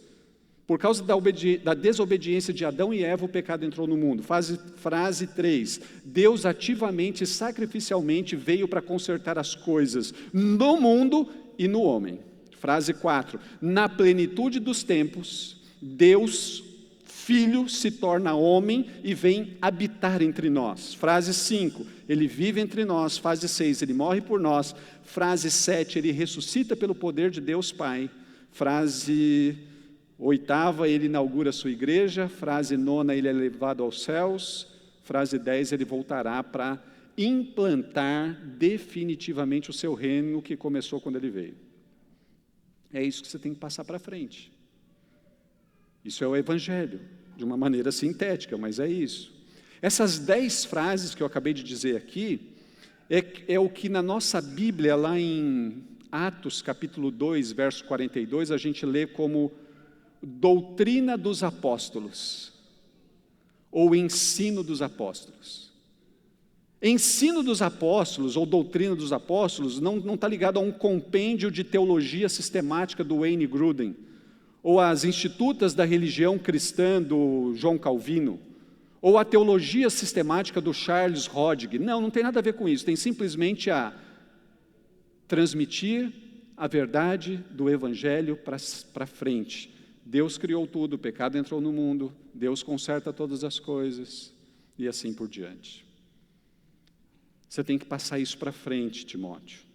por causa da desobediência de Adão e Eva, o pecado entrou no mundo. Frase 3, Deus ativamente e sacrificialmente veio para consertar as coisas no mundo e no homem. Frase 4, na plenitude dos tempos, Deus, Filho, se torna homem e vem habitar entre nós. Frase 5, ele vive entre nós. Frase 6, ele morre por nós. Frase 7, ele ressuscita pelo poder de Deus Pai. Frase 8, ele inaugura a sua igreja. Frase 9, ele é levado aos céus. Frase 10, ele voltará para implantar definitivamente o seu reino que começou quando ele veio. É isso que você tem que passar para frente. Isso é o Evangelho, de uma maneira sintética, mas é isso. Essas 10 frases que eu acabei de dizer aqui, é o que na nossa Bíblia, lá em Atos capítulo 2, verso 42, a gente lê como doutrina dos apóstolos, ou ensino dos apóstolos. Ensino dos apóstolos, ou doutrina dos apóstolos, não está ligado a um compêndio de teologia sistemática do Wayne Grudem, ou às institutas da religião cristã do João Calvino, ou a teologia sistemática do Charles Hodge. Não tem nada a ver com isso, tem simplesmente a transmitir a verdade do Evangelho para frente. Deus criou tudo, o pecado entrou no mundo, Deus conserta todas as coisas, e assim por diante. Você tem que passar isso para frente, Timóteo.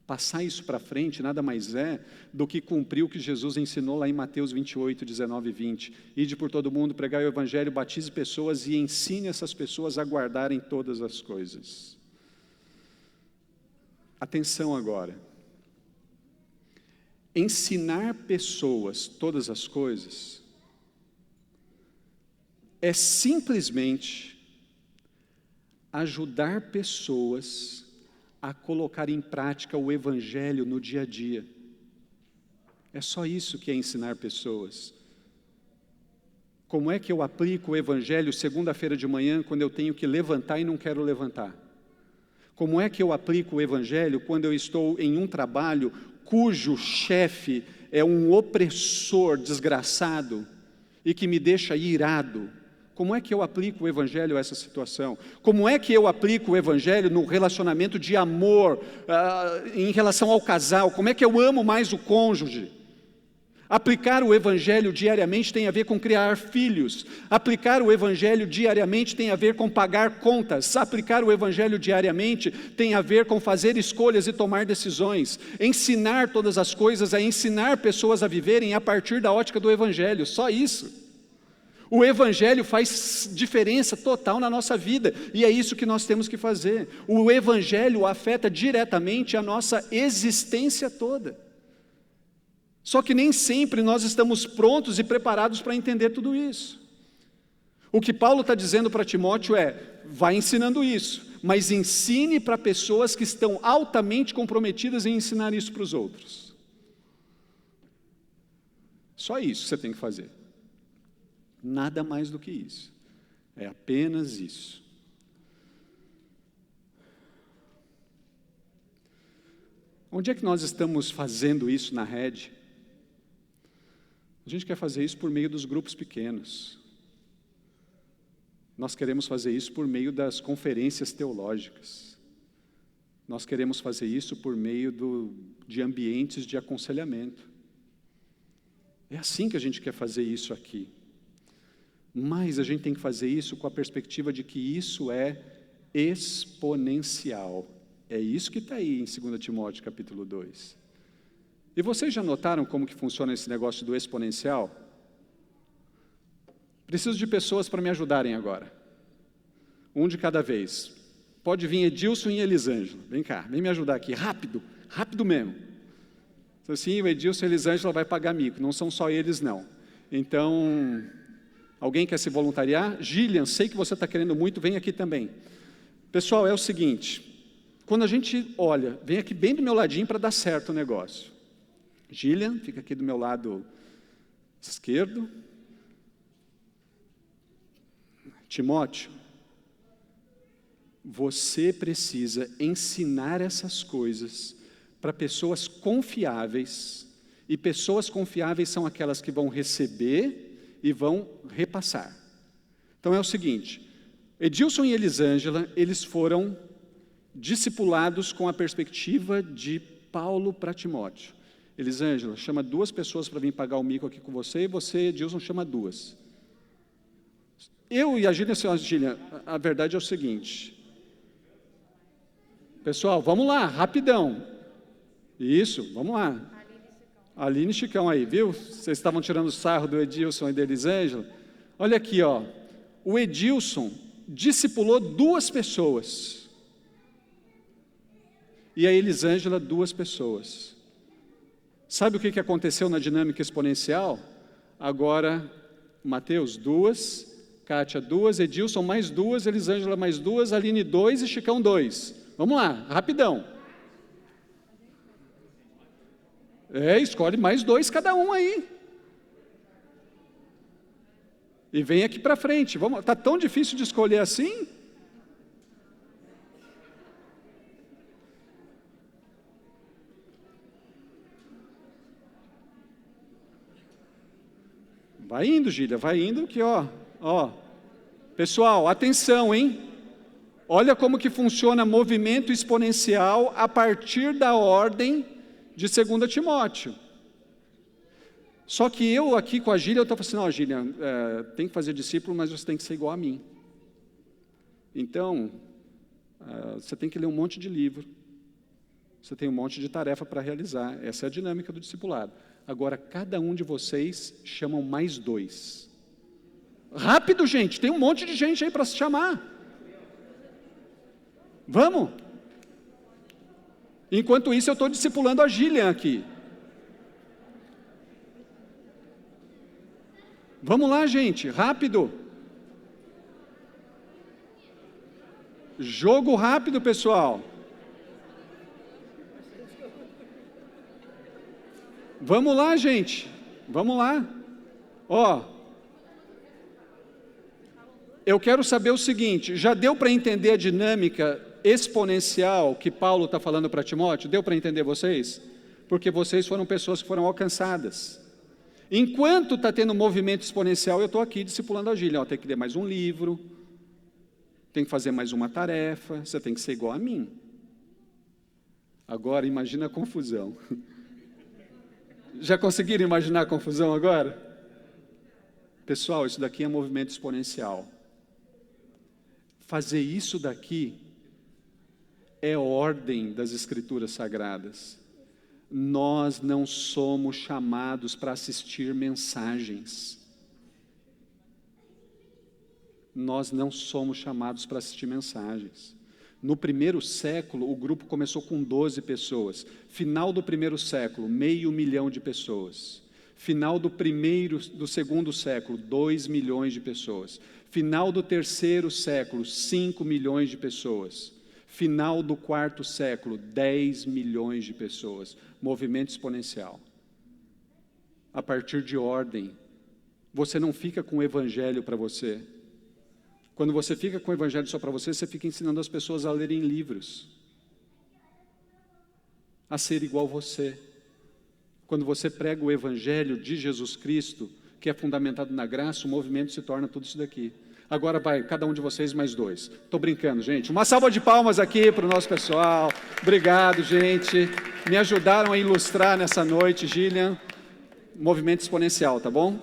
Passar isso para frente nada mais é do que cumprir o que Jesus ensinou lá em Mateus 28, 19 e 20. Ide por todo mundo, pregai o Evangelho, batize pessoas e ensine essas pessoas a guardarem todas as coisas. Atenção agora. Ensinar pessoas todas as coisas é simplesmente ajudar pessoas a colocar em prática o Evangelho no dia a dia. É só isso que é ensinar pessoas. Como é que eu aplico o Evangelho segunda-feira de manhã, quando eu tenho que levantar e não quero levantar? Como é que eu aplico o Evangelho quando eu estou em um trabalho cujo chefe é um opressor desgraçado e que me deixa irado? Como é que eu aplico o Evangelho a essa situação? Como é que eu aplico o Evangelho no relacionamento de amor, em relação ao casal? Como é que eu amo mais o cônjuge? Aplicar o Evangelho diariamente tem a ver com criar filhos. Aplicar o Evangelho diariamente tem a ver com pagar contas. Aplicar o Evangelho diariamente tem a ver com fazer escolhas e tomar decisões. Ensinar todas as coisas é ensinar pessoas a viverem a partir da ótica do Evangelho. Só isso. O Evangelho faz diferença total na nossa vida, e é isso que nós temos que fazer. O Evangelho afeta diretamente a nossa existência toda. Só que nem sempre nós estamos prontos e preparados para entender tudo isso. O que Paulo está dizendo para Timóteo é, vai ensinando isso, mas ensine para pessoas que estão altamente comprometidas em ensinar isso para os outros. Só isso você tem que fazer. Nada mais do que isso. É apenas isso. Onde é que nós estamos fazendo isso na rede? A gente quer fazer isso por meio dos grupos pequenos. Nós queremos fazer isso por meio das conferências teológicas. Nós queremos fazer isso por meio de ambientes de aconselhamento. É assim que a gente quer fazer isso aqui. Mas a gente tem que fazer isso com a perspectiva de que isso é exponencial. É isso que está aí em 2 Timóteo capítulo 2. E vocês já notaram como que funciona esse negócio do exponencial? Preciso de pessoas para me ajudarem agora. Um de cada vez. Pode vir Edilson e Elisângela. Vem cá, vem me ajudar aqui, rápido, rápido mesmo. Assim, o Edilson e a Elisângela vai pagar mico, não são só eles não. Então, alguém quer se voluntariar? Gillian, sei que você está querendo muito, vem aqui também. Pessoal, é o seguinte, quando a gente olha, vem aqui bem do meu ladinho para dar certo o negócio. Gillian, fica aqui do meu lado esquerdo. Timóteo, você precisa ensinar essas coisas para pessoas confiáveis, e pessoas confiáveis são aquelas que vão receber e vão repassar. Então é o seguinte, Edilson e Elisângela, eles foram discipulados com a perspectiva de Paulo para Timóteo. Elisângela, chama 2 pessoas para vir pagar o mico aqui com você, e você, Edilson, chama 2. Eu e a Gília, a verdade é o seguinte, pessoal, vamos lá, rapidão. Isso, vamos lá. Aline e Chicão aí, viu? Vocês estavam tirando sarro do Edilson e da Elisângela. Olha aqui, ó. O Edilson discipulou 2 pessoas. E a Elisângela, 2 pessoas. Sabe o que aconteceu na dinâmica exponencial? Agora, Mateus, 2, Kátia, 2, Edilson, mais 2, Elisângela, mais 2, Aline, 2 e Chicão, 2. Vamos lá, rapidão. Escolhe mais 2 cada um aí. E vem aqui para frente. Está tão difícil de escolher assim? Vai indo, Gília, vai indo que ó. Pessoal, atenção, hein? Olha como que funciona movimento exponencial a partir da ordem de 2 Timóteo. Só que eu aqui com a Gília, eu estou falando assim, Gília, tem que fazer discípulo, mas você tem que ser igual a mim. Então, você tem que ler um monte de livro, você tem um monte de tarefa para realizar, essa é a dinâmica do discipulado. Agora, cada um de vocês chamam mais 2. Rápido, gente, tem um monte de gente aí para se chamar. Vamos? Enquanto isso, eu estou discipulando a Gillian aqui. Vamos lá, gente, rápido. Jogo rápido, pessoal. Vamos lá, gente. Vamos lá. Eu quero saber o seguinte, já deu para entender a dinâmica exponencial que Paulo está falando para Timóteo? Deu para entender vocês? Porque vocês foram pessoas que foram alcançadas. Enquanto está tendo movimento exponencial, eu estou aqui discipulando a Gília. Tem que ler mais um livro, tem que fazer mais uma tarefa, você tem que ser igual a mim. Agora, imagina a confusão. Já conseguiram imaginar a confusão agora? Pessoal, isso daqui é movimento exponencial. Fazer isso daqui é ordem das Escrituras Sagradas. Nós não somos chamados para assistir mensagens. Nós não somos chamados para assistir mensagens. No 1º século, o grupo começou com 12 pessoas. Final do 1º século, 500 mil de pessoas. Final do 2º século, 2 milhões de pessoas. Final do 3º século, 5 milhões de pessoas. Final do 4º século, 10 milhões de pessoas. Movimento exponencial. A partir de ordem. Você não fica com o evangelho para você. Quando você fica com o evangelho só para você, você fica ensinando as pessoas a lerem livros. A ser igual você. Quando você prega o evangelho de Jesus Cristo, que é fundamentado na graça, o movimento se torna tudo isso daqui. Agora vai, cada um de vocês mais 2. Estou brincando, gente. Uma salva de palmas aqui para o nosso pessoal. Obrigado, gente. Me ajudaram a ilustrar nessa noite, Gillian. Movimento exponencial, tá bom?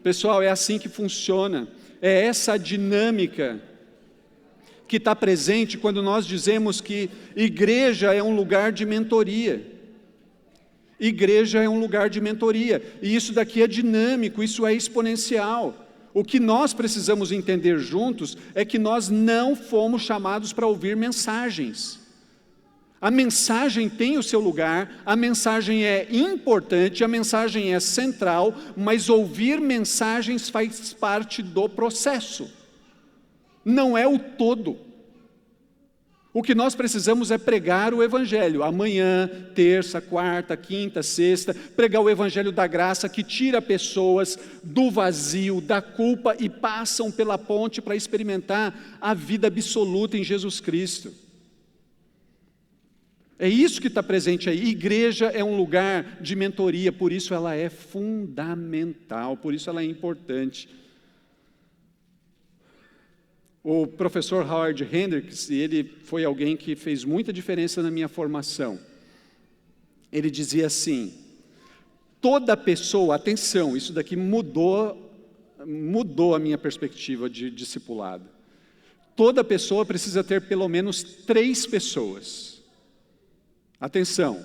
Pessoal, é assim que funciona. É essa dinâmica que está presente quando nós dizemos que igreja é um lugar de mentoria. Igreja é um lugar de mentoria. E isso daqui é dinâmico, isso é exponencial. O que nós precisamos entender juntos é que nós não fomos chamados para ouvir mensagens. A mensagem tem o seu lugar, a mensagem é importante, a mensagem é central, mas ouvir mensagens faz parte do processo. Não é o todo. O que nós precisamos é pregar o Evangelho, amanhã, terça, quarta, quinta, sexta, pregar o Evangelho da graça que tira pessoas do vazio, da culpa e passam pela ponte para experimentar a vida absoluta em Jesus Cristo. É isso que está presente aí. Igreja é um lugar de mentoria, por isso ela é fundamental, por isso ela é importante. O professor Howard Hendricks, ele foi alguém que fez muita diferença na minha formação. Ele dizia assim: toda pessoa, atenção, isso daqui mudou a minha perspectiva de discipulado. Toda pessoa precisa ter pelo menos 3 pessoas. Atenção,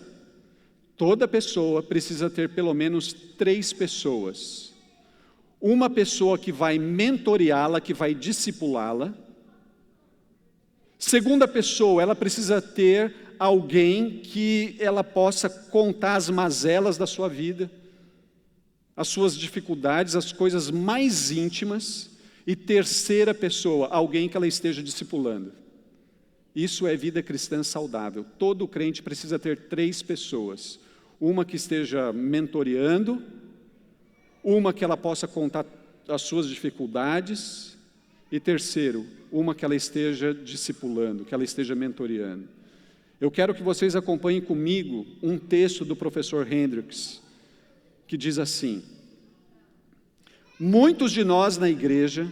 toda pessoa precisa ter pelo menos 3 pessoas. Uma pessoa que vai mentoreá-la, que vai discipulá-la. Segunda pessoa, ela precisa ter alguém que ela possa contar as mazelas da sua vida, as suas dificuldades, as coisas mais íntimas. E terceira pessoa, alguém que ela esteja discipulando. Isso é vida cristã saudável. Todo crente precisa ter 3 pessoas. Uma que esteja mentoreando, uma que ela possa contar as suas dificuldades, e terceiro, uma que ela esteja discipulando, que ela esteja mentoreando. Eu quero que vocês acompanhem comigo um texto do professor Hendricks, que diz assim: muitos de nós na igreja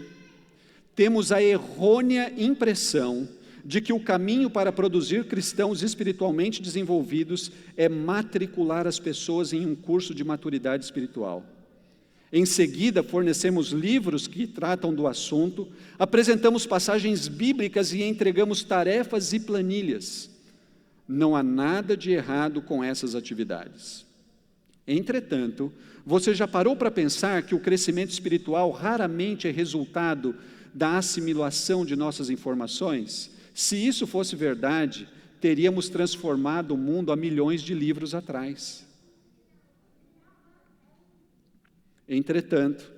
temos a errônea impressão de que o caminho para produzir cristãos espiritualmente desenvolvidos é matricular as pessoas em um curso de maturidade espiritual. Em seguida, fornecemos livros que tratam do assunto, apresentamos passagens bíblicas e entregamos tarefas e planilhas. Não há nada de errado com essas atividades. Entretanto, você já parou para pensar que o crescimento espiritual raramente é resultado da assimilação de nossas informações? Se isso fosse verdade, teríamos transformado o mundo há milhões de livros atrás. Entretanto,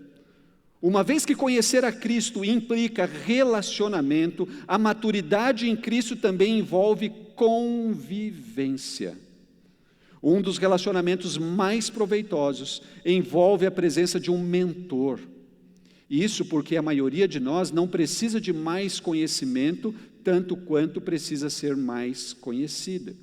uma vez que conhecer a Cristo implica relacionamento, a maturidade em Cristo também envolve convivência. Um dos relacionamentos mais proveitosos envolve a presença de um mentor. Isso porque a maioria de nós não precisa de mais conhecimento, tanto quanto precisa ser mais conhecida.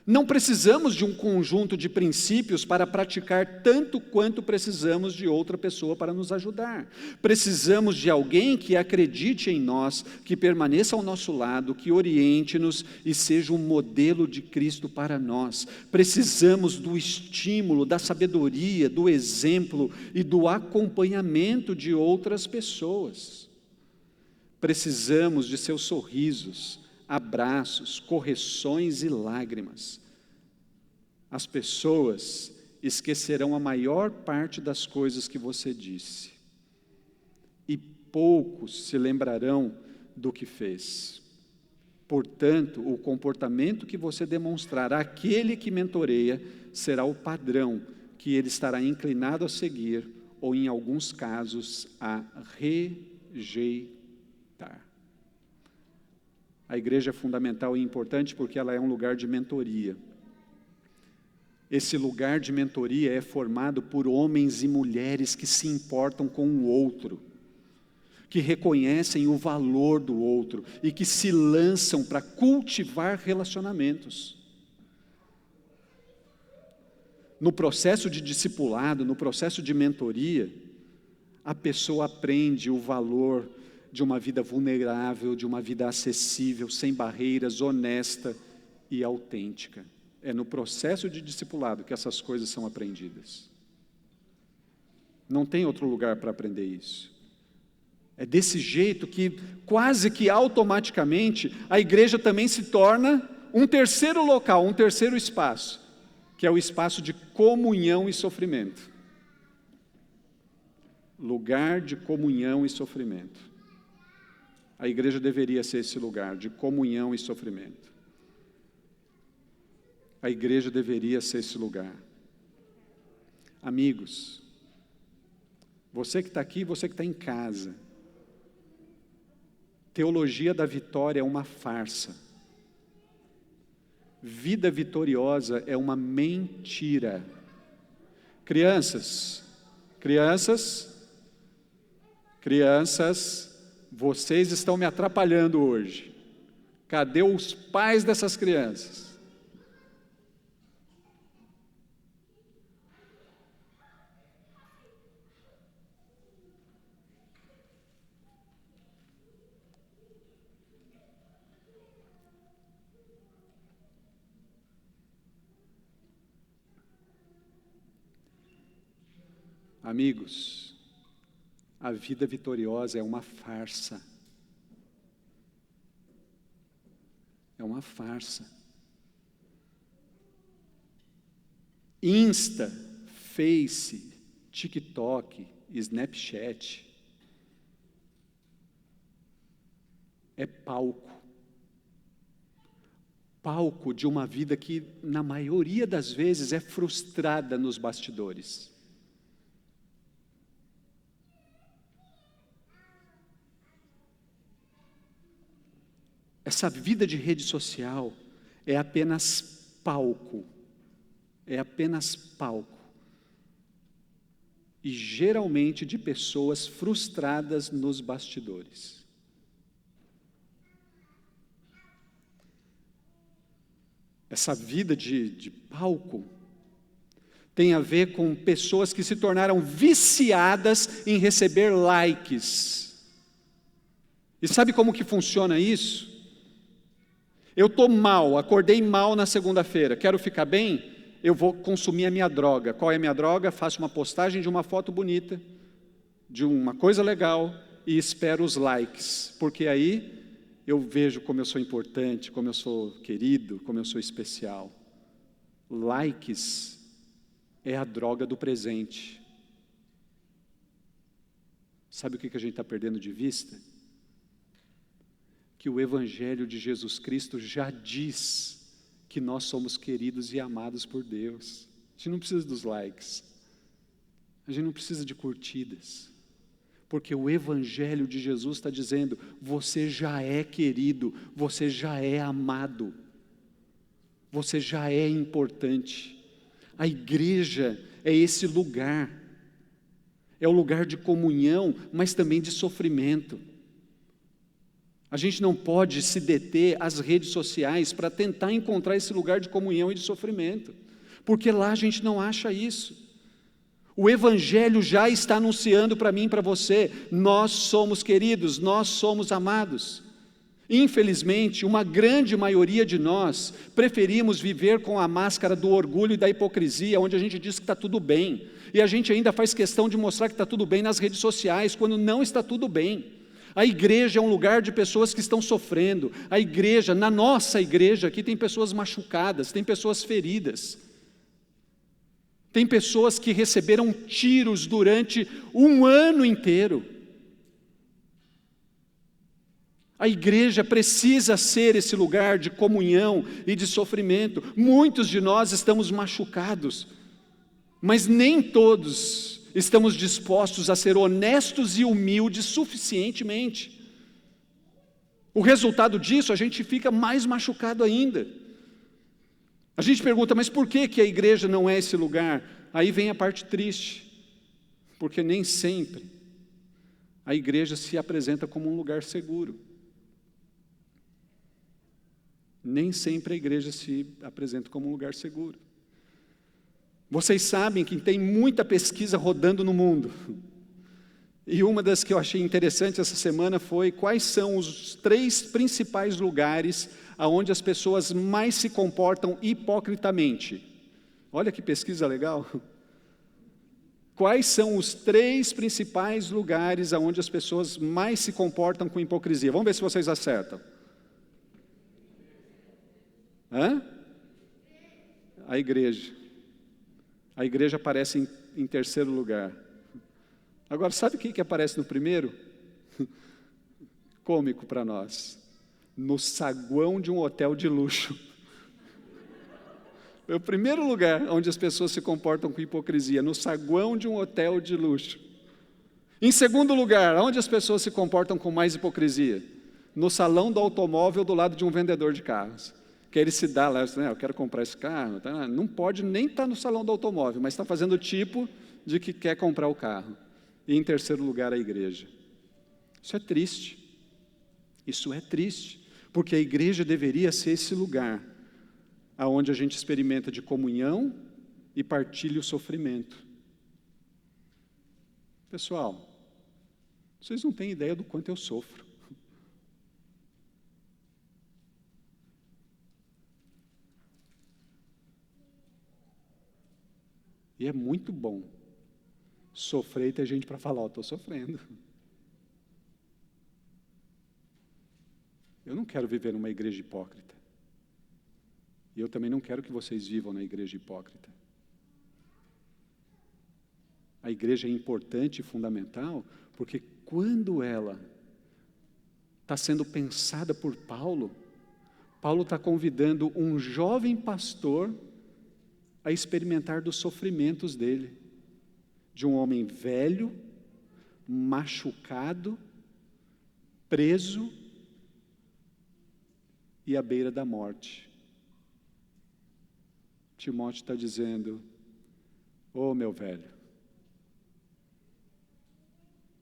Não precisamos de um conjunto de princípios para praticar tanto quanto precisamos de outra pessoa para nos ajudar. Precisamos de alguém que acredite em nós, que permaneça ao nosso lado, que oriente-nos e seja um modelo de Cristo para nós. Precisamos do estímulo, da sabedoria, do exemplo e do acompanhamento de outras pessoas. Precisamos de seus sorrisos, abraços, correções e lágrimas. As pessoas esquecerão a maior parte das coisas que você disse, e poucos se lembrarão do que fez. Portanto, o comportamento que você demonstrar àquele que mentoreia será o padrão que ele estará inclinado a seguir, ou em alguns casos, a rejeitar. A igreja é fundamental e importante porque ela é um lugar de mentoria. Esse lugar de mentoria é formado por homens e mulheres que se importam com o outro, que reconhecem o valor do outro e que se lançam para cultivar relacionamentos. No processo de discipulado, no processo de mentoria, a pessoa aprende o valor de uma vida vulnerável, de uma vida acessível, sem barreiras, honesta e autêntica. É no processo de discipulado que essas coisas são aprendidas. Não tem outro lugar para aprender isso. É desse jeito que, quase que automaticamente, a igreja também se torna um terceiro local, um terceiro espaço, que é o espaço de comunhão e sofrimento. Lugar de comunhão e sofrimento. A igreja deveria ser esse lugar de comunhão e sofrimento. A igreja deveria ser esse lugar. Amigos, você que está aqui, você que está em casa, Teologia da vitória é uma farsa. Vida vitoriosa é uma mentira. Crianças, vocês estão me atrapalhando hoje. Cadê os pais dessas crianças? Amigos, a vida vitoriosa é uma farsa. É uma farsa. Insta, Face, TikTok, Snapchat é palco. Palco de uma vida que, na maioria das vezes, é frustrada nos bastidores. Essa vida de rede social é apenas palco. É apenas palco. E geralmente de pessoas frustradas nos bastidores. Essa vida de palco tem a ver com pessoas que se tornaram viciadas em receber likes. E sabe como que funciona isso? Eu estou mal, acordei mal na segunda-feira, quero ficar bem? Eu vou consumir a minha droga. Qual é a minha droga? Faço uma postagem de uma foto bonita, de uma coisa legal, e espero os likes, porque aí eu vejo como eu sou importante, como eu sou querido, como eu sou especial. Likes é a droga do presente. Sabe o que a gente está perdendo de vista? Que o Evangelho de Jesus Cristo já diz que nós somos queridos e amados por Deus. A gente não precisa dos likes, a gente não precisa de curtidas, porque o Evangelho de Jesus está dizendo, você já é querido, você já é amado, você já é importante. A igreja é esse lugar, é o lugar de comunhão, mas também de sofrimento. A gente não pode se deter às redes sociais para tentar encontrar esse lugar de comunhão e de sofrimento, porque lá a gente não acha isso. O Evangelho já está anunciando para mim e para você, nós somos queridos, nós somos amados. Infelizmente, uma grande maioria de nós preferimos viver com a máscara do orgulho e da hipocrisia, onde a gente diz que está tudo bem, e a gente ainda faz questão de mostrar que está tudo bem nas redes sociais, quando não está tudo bem. A igreja é um lugar de pessoas que estão sofrendo. A igreja, na nossa igreja aqui, tem pessoas machucadas, tem pessoas feridas. Tem pessoas que receberam tiros durante um ano inteiro. A igreja precisa ser esse lugar de comunhão e de sofrimento. Muitos de nós estamos machucados, mas nem todos estamos dispostos a ser honestos e humildes suficientemente. O resultado disso, a gente fica mais machucado ainda. A gente pergunta, mas por que a igreja não é esse lugar? Aí vem a parte triste, porque nem sempre a igreja se apresenta como um lugar seguro. Nem sempre a igreja se apresenta como um lugar seguro. Vocês sabem que tem muita pesquisa rodando no mundo. E uma das que eu achei interessante essa semana foi quais são os 3 principais lugares onde as pessoas mais se comportam hipocritamente. Olha que pesquisa legal. Quais são os 3 principais lugares onde as pessoas mais se comportam com hipocrisia? Vamos ver se vocês acertam. A igreja. A igreja aparece em terceiro lugar. Agora, sabe o que aparece no primeiro? Cômico para nós. No saguão de um hotel de luxo. É o primeiro lugar onde as pessoas se comportam com hipocrisia, no saguão de um hotel de luxo. Em segundo lugar, onde as pessoas se comportam com mais hipocrisia? no salão do automóvel do lado de um vendedor de carros. Que ele se dá lá, eu quero comprar esse carro, tá? Não pode nem estar no salão do automóvel, mas está fazendo o tipo de que quer comprar o carro. E em terceiro lugar, a igreja. Isso é triste. Isso é triste, porque a igreja deveria ser esse lugar aonde a gente experimenta de comunhão e partilha o sofrimento. Pessoal, vocês não têm ideia do quanto eu sofro. E é muito bom sofrer e ter gente para falar, estou sofrendo. Eu não quero viver numa igreja hipócrita. E eu também não quero que vocês vivam na igreja hipócrita. A igreja é importante e fundamental, porque quando ela está sendo pensada por Paulo, Paulo está convidando um jovem pastor a experimentar dos sofrimentos dele, de um homem velho, machucado, preso e à beira da morte. Timóteo está dizendo, ô meu velho,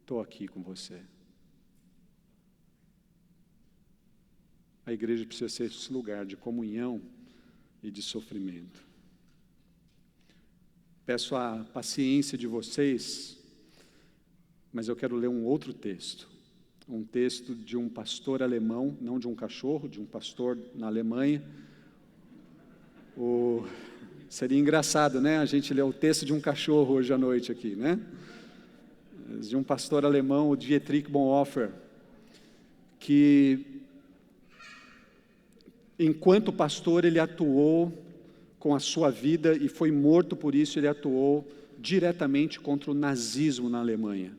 estou aqui com você. A igreja precisa ser esse lugar de comunhão e de sofrimento. Peço a paciência de vocês, mas eu quero ler um outro texto. Um texto de um pastor alemão, não de um cachorro, de um pastor na Alemanha. Seria engraçado, né? A gente ler o texto de um cachorro hoje à noite aqui, né? De um pastor alemão, o Dietrich Bonhoeffer, que, enquanto pastor, ele atuou com a sua vida e foi morto por isso. Ele atuou diretamente contra o nazismo na Alemanha.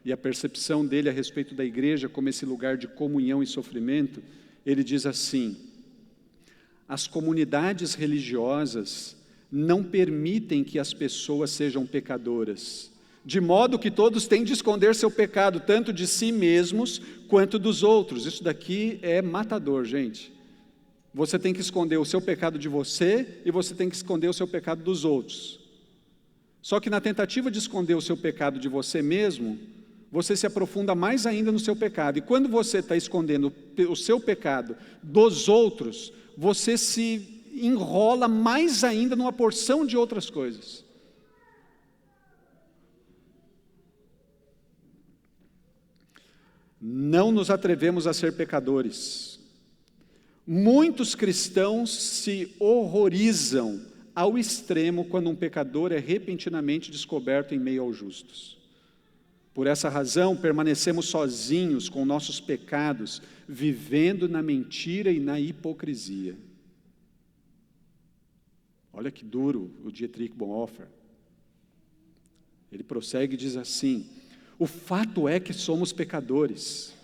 E a percepção dele a respeito da igreja como esse lugar de comunhão e sofrimento, ele diz assim: as comunidades religiosas não permitem que as pessoas sejam pecadoras, de modo que todos têm de esconder seu pecado, tanto de si mesmos quanto dos outros. Isso daqui é matador, gente. Você tem que esconder o seu pecado de você e você tem que esconder o seu pecado dos outros. Só que na tentativa de esconder o seu pecado de você mesmo, você se aprofunda mais ainda no seu pecado. E quando você está escondendo o seu pecado dos outros, você se enrola mais ainda numa porção de outras coisas. Não nos atrevemos a ser pecadores. Muitos cristãos se horrorizam ao extremo quando um pecador é repentinamente descoberto em meio aos justos. Por essa razão, permanecemos sozinhos com nossos pecados, vivendo na mentira e na hipocrisia. Olha que duro o Dietrich Bonhoeffer. Ele prossegue e diz assim: o fato é que somos pecadores.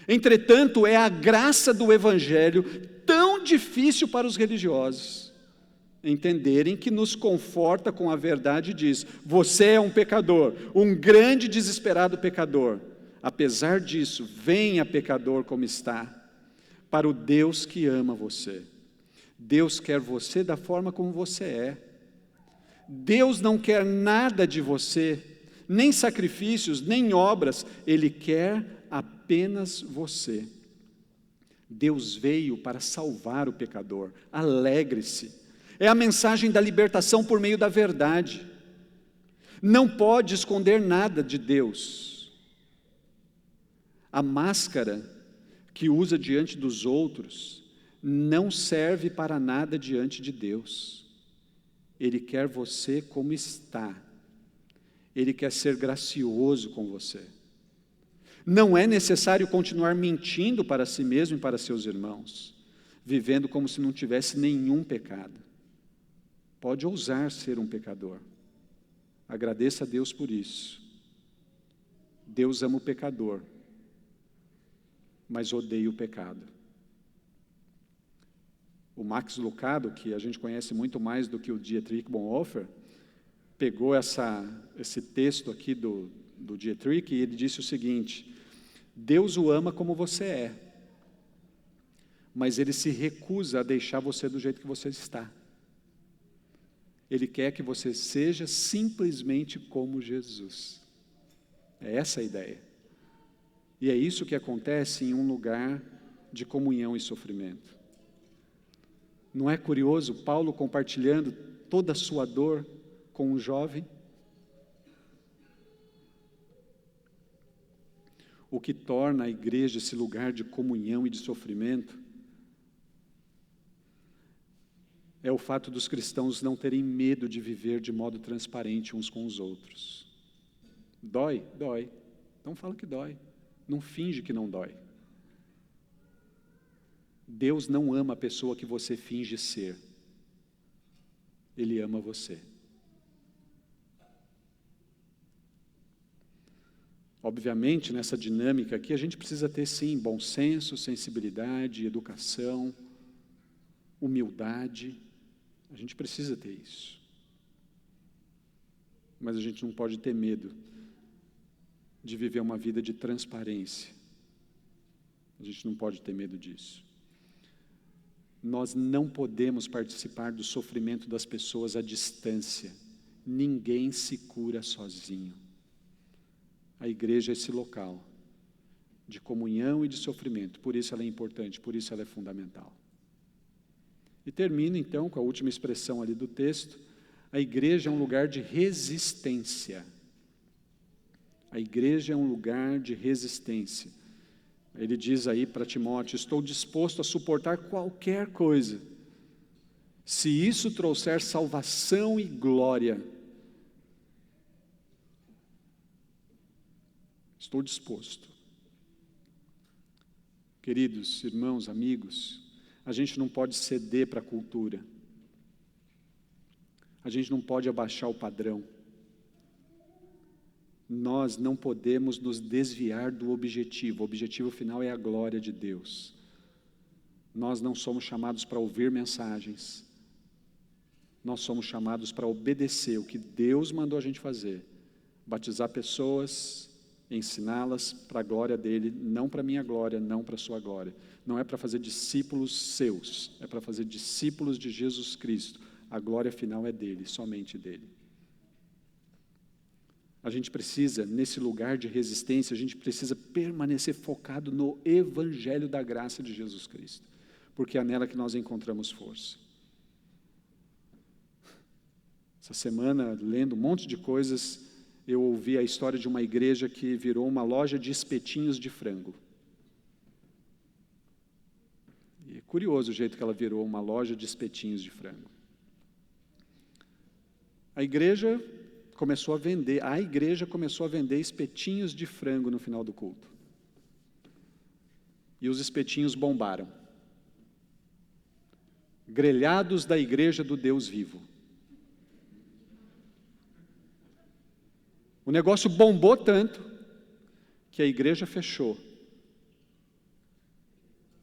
Entretanto, é a graça do Evangelho tão difícil para os religiosos entenderem, que nos conforta com a verdade e diz: você é um pecador, um grande desesperado pecador. Apesar disso, venha pecador como está, para o Deus que ama você. Deus quer você da forma como você é. Deus não quer nada de você, nem sacrifícios, nem obras. Ele quer apenas você. Deus veio para salvar o pecador. Alegre-se. É a mensagem da libertação por meio da verdade. Não pode esconder nada de Deus. A máscara que usa diante dos outros não serve para nada diante de Deus. Ele quer você como está. Ele quer ser gracioso com você. Não é necessário continuar mentindo para si mesmo e para seus irmãos, vivendo como se não tivesse nenhum pecado. Pode ousar ser um pecador. Agradeça a Deus por isso. Deus ama o pecador, mas odeia o pecado. O Max Lucado, que a gente conhece muito mais do que o Dietrich Bonhoeffer, pegou esse texto aqui do Dietrich e ele disse o seguinte: Deus o ama como você é, mas Ele se recusa a deixar você do jeito que você está. Ele quer que você seja simplesmente como Jesus. É essa a ideia. E é isso que acontece em um lugar de comunhão e sofrimento. Não é curioso Paulo compartilhando toda a sua dor com um jovem? O que torna a igreja esse lugar de comunhão e de sofrimento é o fato dos cristãos não terem medo de viver de modo transparente uns com os outros. Dói? Dói. Então fala que dói. Não finge que não dói. Deus não ama a pessoa que você finge ser. Ele ama você. Obviamente, nessa dinâmica aqui, a gente precisa ter, sim, bom senso, sensibilidade, educação, humildade. A gente precisa ter isso. Mas a gente não pode ter medo de viver uma vida de transparência. A gente não pode ter medo disso. Nós não podemos participar do sofrimento das pessoas à distância. Ninguém se cura sozinho. A igreja é esse local de comunhão e de sofrimento. Por isso ela é importante, por isso ela é fundamental. E termino então com a última expressão ali do texto. A igreja é um lugar de resistência. A igreja é um lugar de resistência. Ele diz aí para Timóteo: estou disposto a suportar qualquer coisa, se isso trouxer salvação e glória. Estou disposto. Queridos irmãos, amigos, a gente não pode ceder para a cultura. A gente não pode abaixar o padrão. Nós não podemos nos desviar do objetivo. O objetivo final é a glória de Deus. Nós não somos chamados para ouvir mensagens. Nós somos chamados para obedecer o que Deus mandou a gente fazer. Batizar pessoas, ensiná-las para a glória dele, não para a minha glória, não para a sua glória. Não é para fazer discípulos seus, é para fazer discípulos de Jesus Cristo. A glória final é dele, somente dele. A gente precisa, nesse lugar de resistência, a gente precisa permanecer focado no Evangelho da graça de Jesus Cristo, porque é nela que nós encontramos força. Essa semana, lendo um monte de coisas, eu ouvi a história de uma igreja que virou uma loja de espetinhos de frango. E é curioso o jeito que ela virou uma loja de espetinhos de frango. A igreja começou a vender espetinhos de frango no final do culto. E os espetinhos bombaram. Grelhados da igreja do Deus vivo. O negócio bombou tanto que a igreja fechou.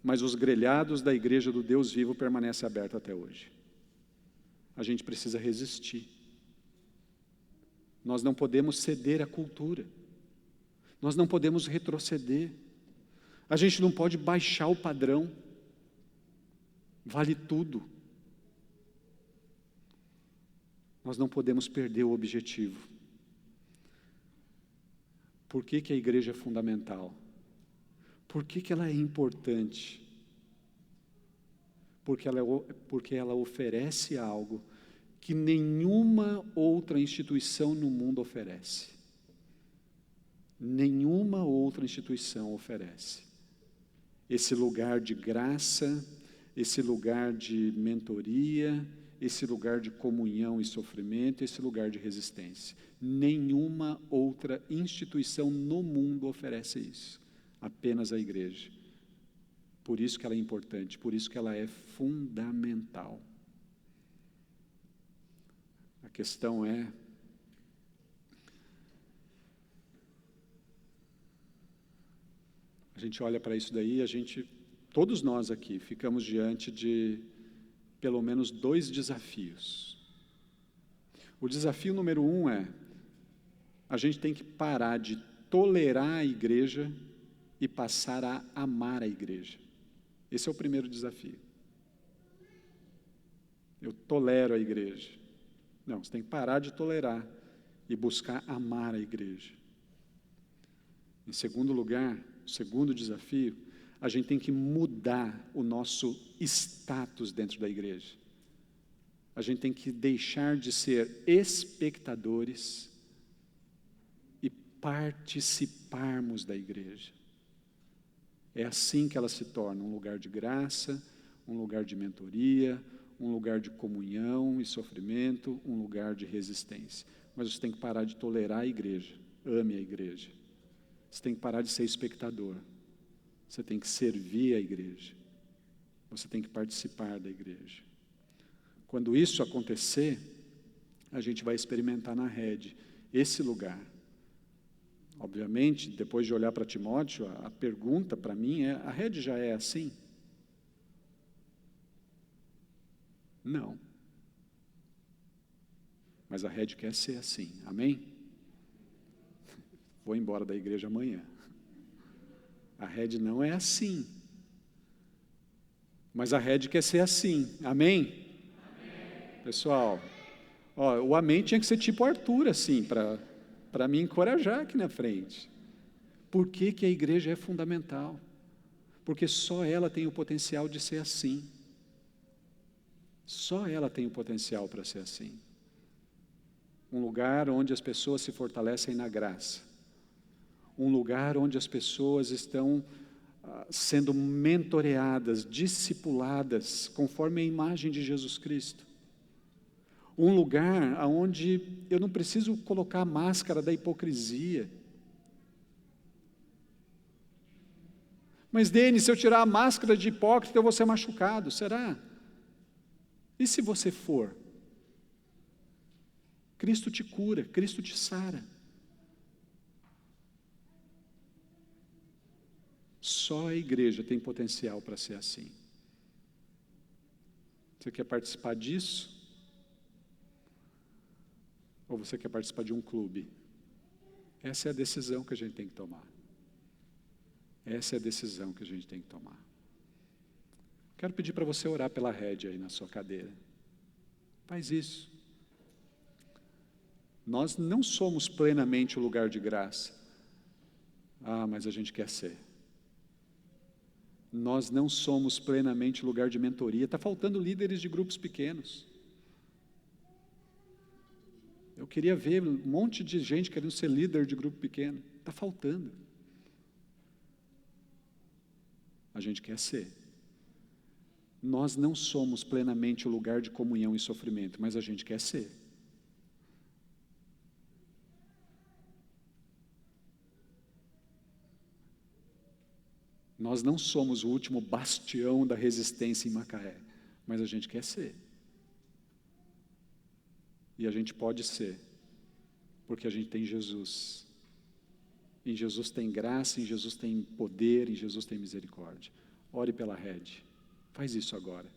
Mas os grelhados da igreja do Deus vivo permanecem abertos até hoje. A gente precisa resistir. Nós não podemos ceder à cultura. Nós não podemos retroceder. A gente não pode baixar o padrão. Vale tudo. Nós não podemos perder o objetivo. Por que a igreja é fundamental? Por que ela é importante? Porque ela oferece algo que nenhuma outra instituição no mundo oferece. Nenhuma outra instituição oferece. Esse lugar de graça, esse lugar de mentoria, esse lugar de comunhão e sofrimento, esse lugar de resistência. Nenhuma outra instituição no mundo oferece isso. Apenas a igreja. Por isso que ela é importante, por isso que ela é fundamental. A questão é, a gente olha para isso daí, todos nós aqui, ficamos diante de pelo menos 2 desafios. O desafio número 1 é, a gente tem que parar de tolerar a igreja e passar a amar a igreja. Esse é o primeiro desafio. Eu tolero a igreja. Não, você tem que parar de tolerar e buscar amar a igreja. Em segundo lugar, o segundo desafio, a gente tem que mudar o nosso status dentro da igreja. A gente tem que deixar de ser espectadores e participarmos da igreja. É assim que ela se torna um lugar de graça, um lugar de mentoria, um lugar de comunhão e sofrimento, um lugar de resistência. Mas você tem que parar de tolerar a igreja. Ame a igreja. Você tem que parar de ser espectador. Você tem que servir a igreja. Você tem que participar da igreja. Quando isso acontecer, a gente vai experimentar na rede esse lugar. Obviamente, depois de olhar para Timóteo, a pergunta para mim é: a rede já é assim? Não. Mas a rede quer ser assim, amém? Vou embora da igreja amanhã. A rede não é assim. Mas a rede quer ser assim, amém? Pessoal, o amém tinha que ser tipo Arthur, assim, para me encorajar aqui na frente. Por que que a igreja é fundamental? Porque só ela tem o potencial de ser assim. Só ela tem o potencial para ser assim. Um lugar onde as pessoas se fortalecem na graça. Um lugar onde as pessoas estão sendo mentoreadas, discipuladas, conforme a imagem de Jesus Cristo. Um lugar onde eu não preciso colocar a máscara da hipocrisia. Mas, Denis, se eu tirar a máscara de hipócrita, eu vou ser machucado, será? E se você for? Cristo te cura, Cristo te sara. Só a igreja tem potencial para ser assim. Você quer participar disso? Ou você quer participar de um clube? Essa é a decisão que a gente tem que tomar. Essa é a decisão que a gente tem que tomar. Quero pedir para você orar pela rede aí na sua cadeira. Faz isso. Nós não somos plenamente o lugar de graça. Mas a gente quer ser. Nós não somos plenamente o lugar de mentoria. Está faltando líderes de grupos pequenos. Eu queria ver um monte de gente querendo ser líder de grupo pequeno. Está faltando. A gente quer ser. Nós não somos plenamente o lugar de comunhão e sofrimento, mas a gente quer ser. Nós não somos o último bastião da resistência em Macaé, mas a gente quer ser. E a gente pode ser, porque a gente tem Jesus. Em Jesus tem graça, em Jesus tem poder, em Jesus tem misericórdia. Ore pela rede. Faz isso agora.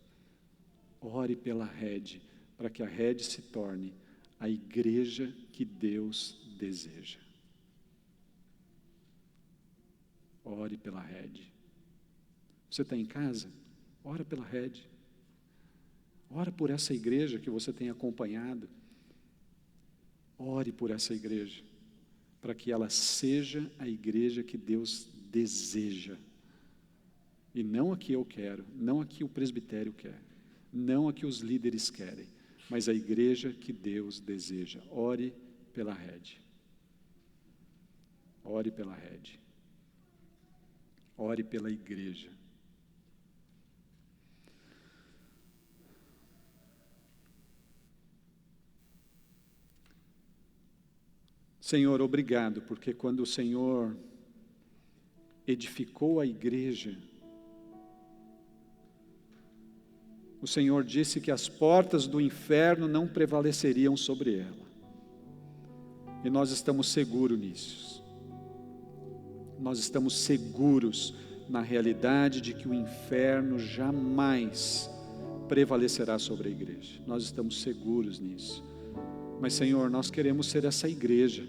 Ore pela rede, para que a rede se torne a igreja que Deus deseja. Ore pela rede. Você está em casa? Ora pela rede. Ora por essa igreja que você tem acompanhado. Ore por essa igreja, para que ela seja a igreja que Deus deseja. E não a que eu quero, não a que o presbitério quer, não a que os líderes querem, mas a igreja que Deus deseja. Ore pela rede. Ore pela rede. Ore pela igreja. Senhor, obrigado, porque quando o Senhor edificou a igreja, o Senhor disse que as portas do inferno não prevaleceriam sobre ela. E nós estamos seguros nisso. Nós estamos seguros na realidade de que o inferno jamais prevalecerá sobre a igreja. Nós estamos seguros nisso. Mas, Senhor, nós queremos ser essa igreja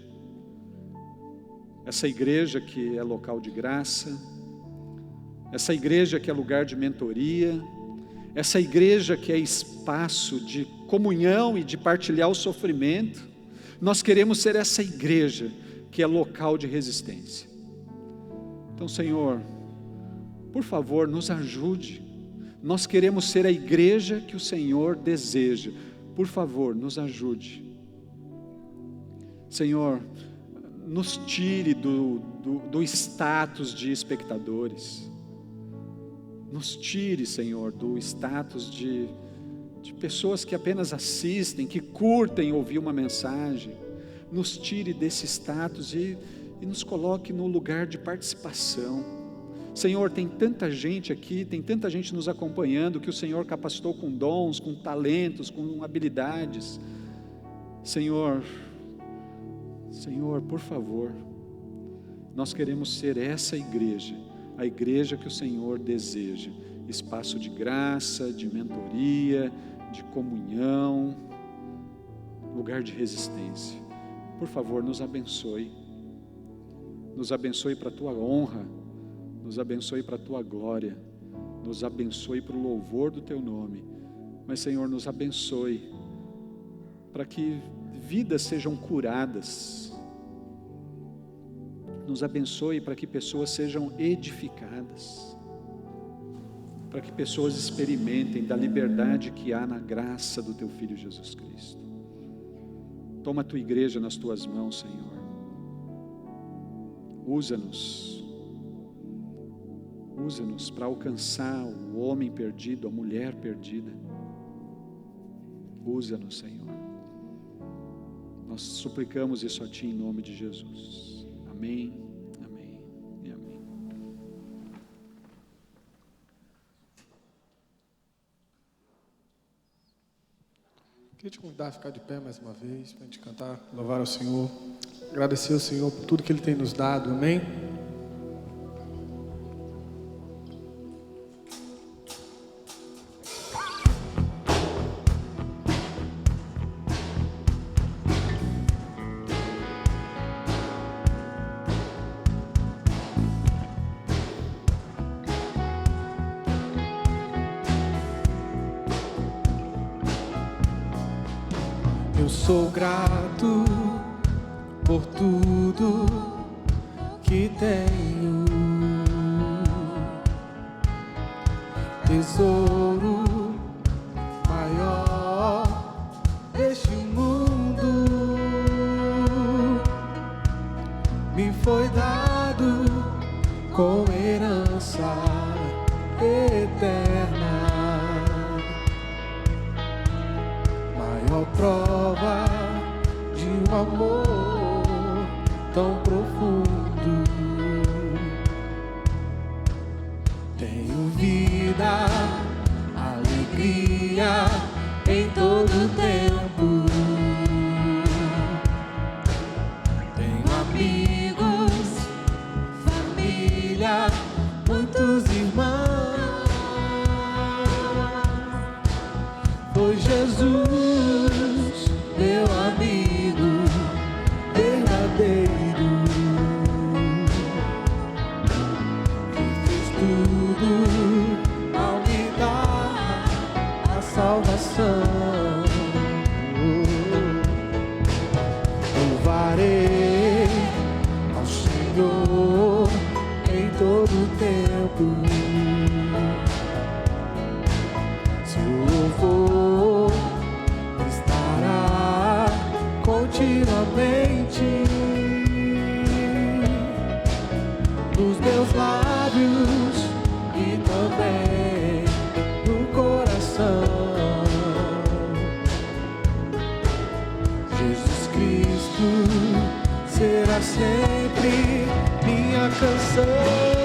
essa igreja que é local de graça, essa igreja que é lugar de mentoria, essa igreja que é espaço de comunhão e de partilhar o sofrimento. Nós queremos ser essa igreja que é local de resistência. Então, Senhor, por favor, nos ajude. Nós queremos ser a igreja que o Senhor deseja. Por favor, nos ajude. Senhor, nos tire do status de espectadores. Nos tire, Senhor, do status de pessoas que apenas assistem, que curtem ouvir uma mensagem. Nos tire desse status e nos coloque no lugar de participação. Senhor, tem tanta gente aqui, tem tanta gente nos acompanhando, que o Senhor capacitou com dons, com talentos, com habilidades. Senhor, por favor, nós queremos ser essa igreja, a igreja que o Senhor deseja, espaço de graça, de mentoria, de comunhão, lugar de resistência. Por favor, nos abençoe para a tua honra, nos abençoe para a tua glória, nos abençoe para o louvor do teu nome. Mas, Senhor, nos abençoe para que vidas sejam curadas, nos abençoe para que pessoas sejam edificadas, para que pessoas experimentem da liberdade que há na graça do teu Filho Jesus Cristo. Toma a tua igreja nas tuas mãos, Senhor. Usa-nos para alcançar o homem perdido, a mulher perdida. Usa-nos, Senhor. Nós suplicamos isso a Ti em nome de Jesus. Amém, amém e amém. Queria te convidar a ficar de pé mais uma vez, para a gente cantar, louvar ao Senhor, agradecer ao Senhor por tudo que Ele tem nos dado, amém? Eu sou grato por tudo que tenho, tesouro maior deste mundo me foi dado como herança eterna. Maior prova de um amor tão profundo. Tenho vida, alegria em todo tempo. Tenho amigos, família, muitos irmãos. Foi Jesus, meu amigo verdadeiro, que fez tudo ao me dar a salvação. Louvarei ao Senhor em todo tempo. Seu louvor estará continuamente nos meus lábios e também no coração. Jesus Cristo será sempre minha canção.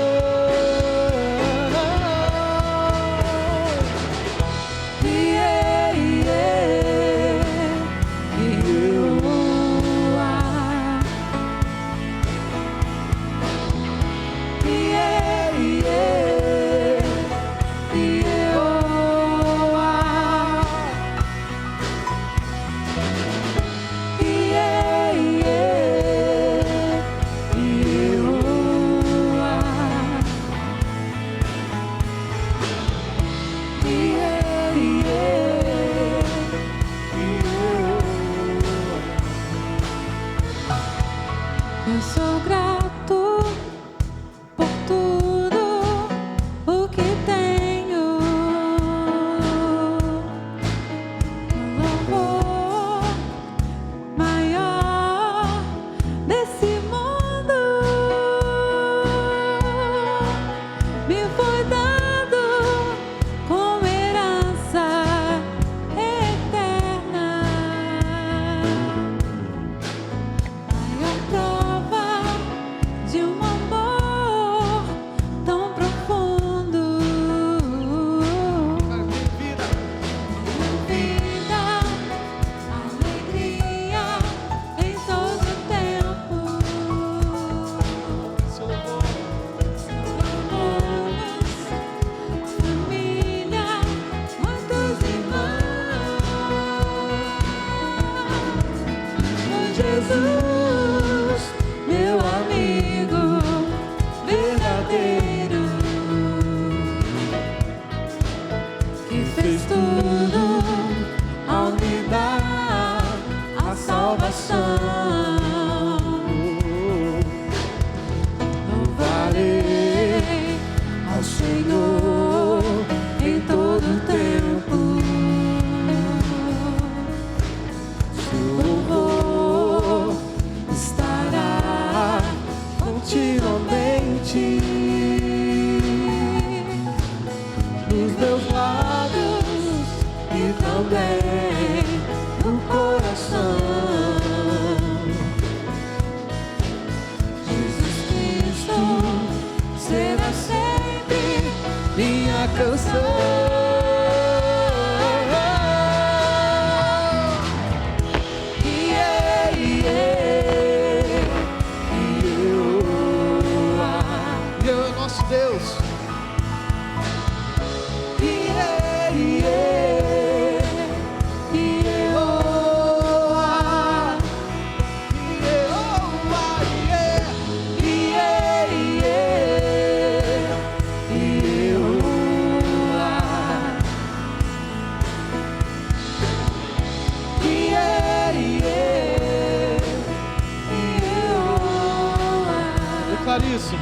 e fez tudo ao me dar a salvação. Louvarei ao Senhor em todo o tempo. Seu louvor estará continuamente nos meus lábios e também no coração. Jesus Cristo será sempre minha canção. Deus. Isso.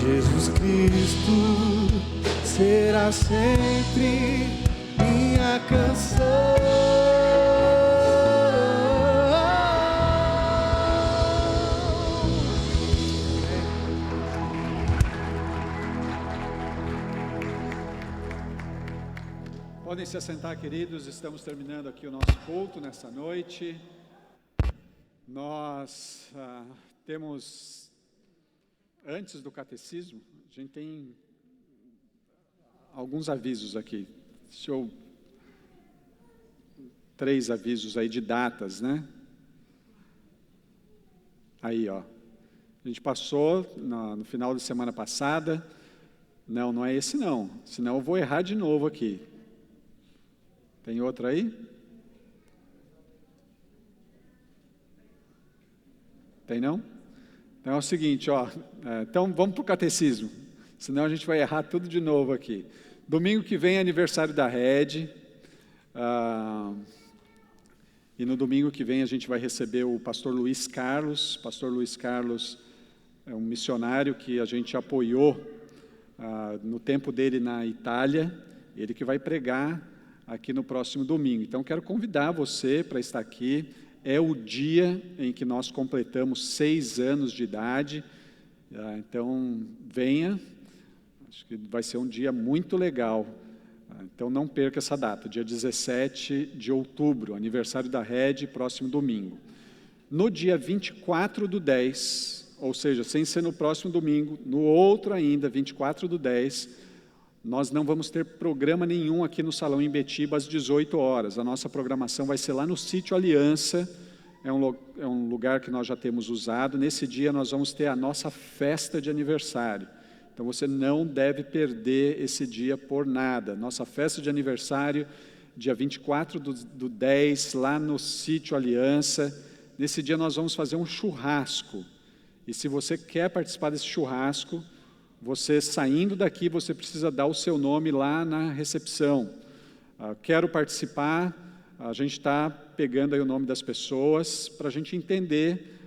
Jesus Cristo será sempre minha canção. Podem se assentar, queridos, estamos terminando aqui o nosso culto nessa noite. Nós temos, antes do catecismo, a gente tem alguns avisos aqui. Três avisos aí de datas, né? Aí, ó. A gente passou no final da semana passada. Não é esse não. Senão eu vou errar de novo aqui. Tem outro aí? Tem não? Então é o seguinte, ó. Então vamos para o catecismo. Senão a gente vai errar tudo de novo aqui. Domingo que vem é aniversário da Rede. E no domingo que vem a gente vai receber o pastor Luiz Carlos. Pastor Luiz Carlos é um missionário que a gente apoiou no tempo dele na Itália. Ele que vai pregar aqui no próximo domingo. Então quero convidar você para estar aqui. É o dia em que nós completamos 6 anos de idade. Então venha. Acho que vai ser um dia muito legal. Então não perca essa data, dia 17 de outubro, aniversário da Rede, próximo domingo. No dia 24/10, ou seja, sem ser no próximo domingo, no outro ainda, 24/10, nós não vamos ter programa nenhum aqui no Salão Imbetiba às 18 horas. A nossa programação vai ser lá no Sítio Aliança, é um lugar que nós já temos usado. Nesse dia nós vamos ter a nossa festa de aniversário. Então você não deve perder esse dia por nada. Nossa festa de aniversário, dia 24/10, lá no Sítio Aliança. Nesse dia nós vamos fazer um churrasco. E se você quer participar desse churrasco, você saindo daqui, você precisa dar o seu nome lá na recepção. Quero participar, a gente está pegando aí o nome das pessoas para a gente entender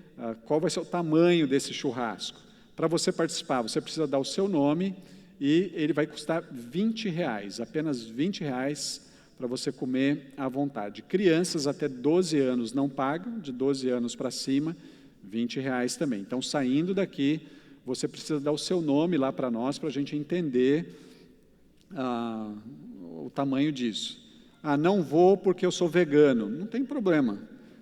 qual vai ser o tamanho desse churrasco. Para você participar, você precisa dar o seu nome e ele vai custar R$20, apenas R$20 para você comer à vontade. Crianças até 12 anos não pagam, de 12 anos para cima, R$20 também. Então, saindo daqui, você precisa dar o seu nome lá para nós, para a gente entender o tamanho disso. Não vou porque eu sou vegano. Não tem problema.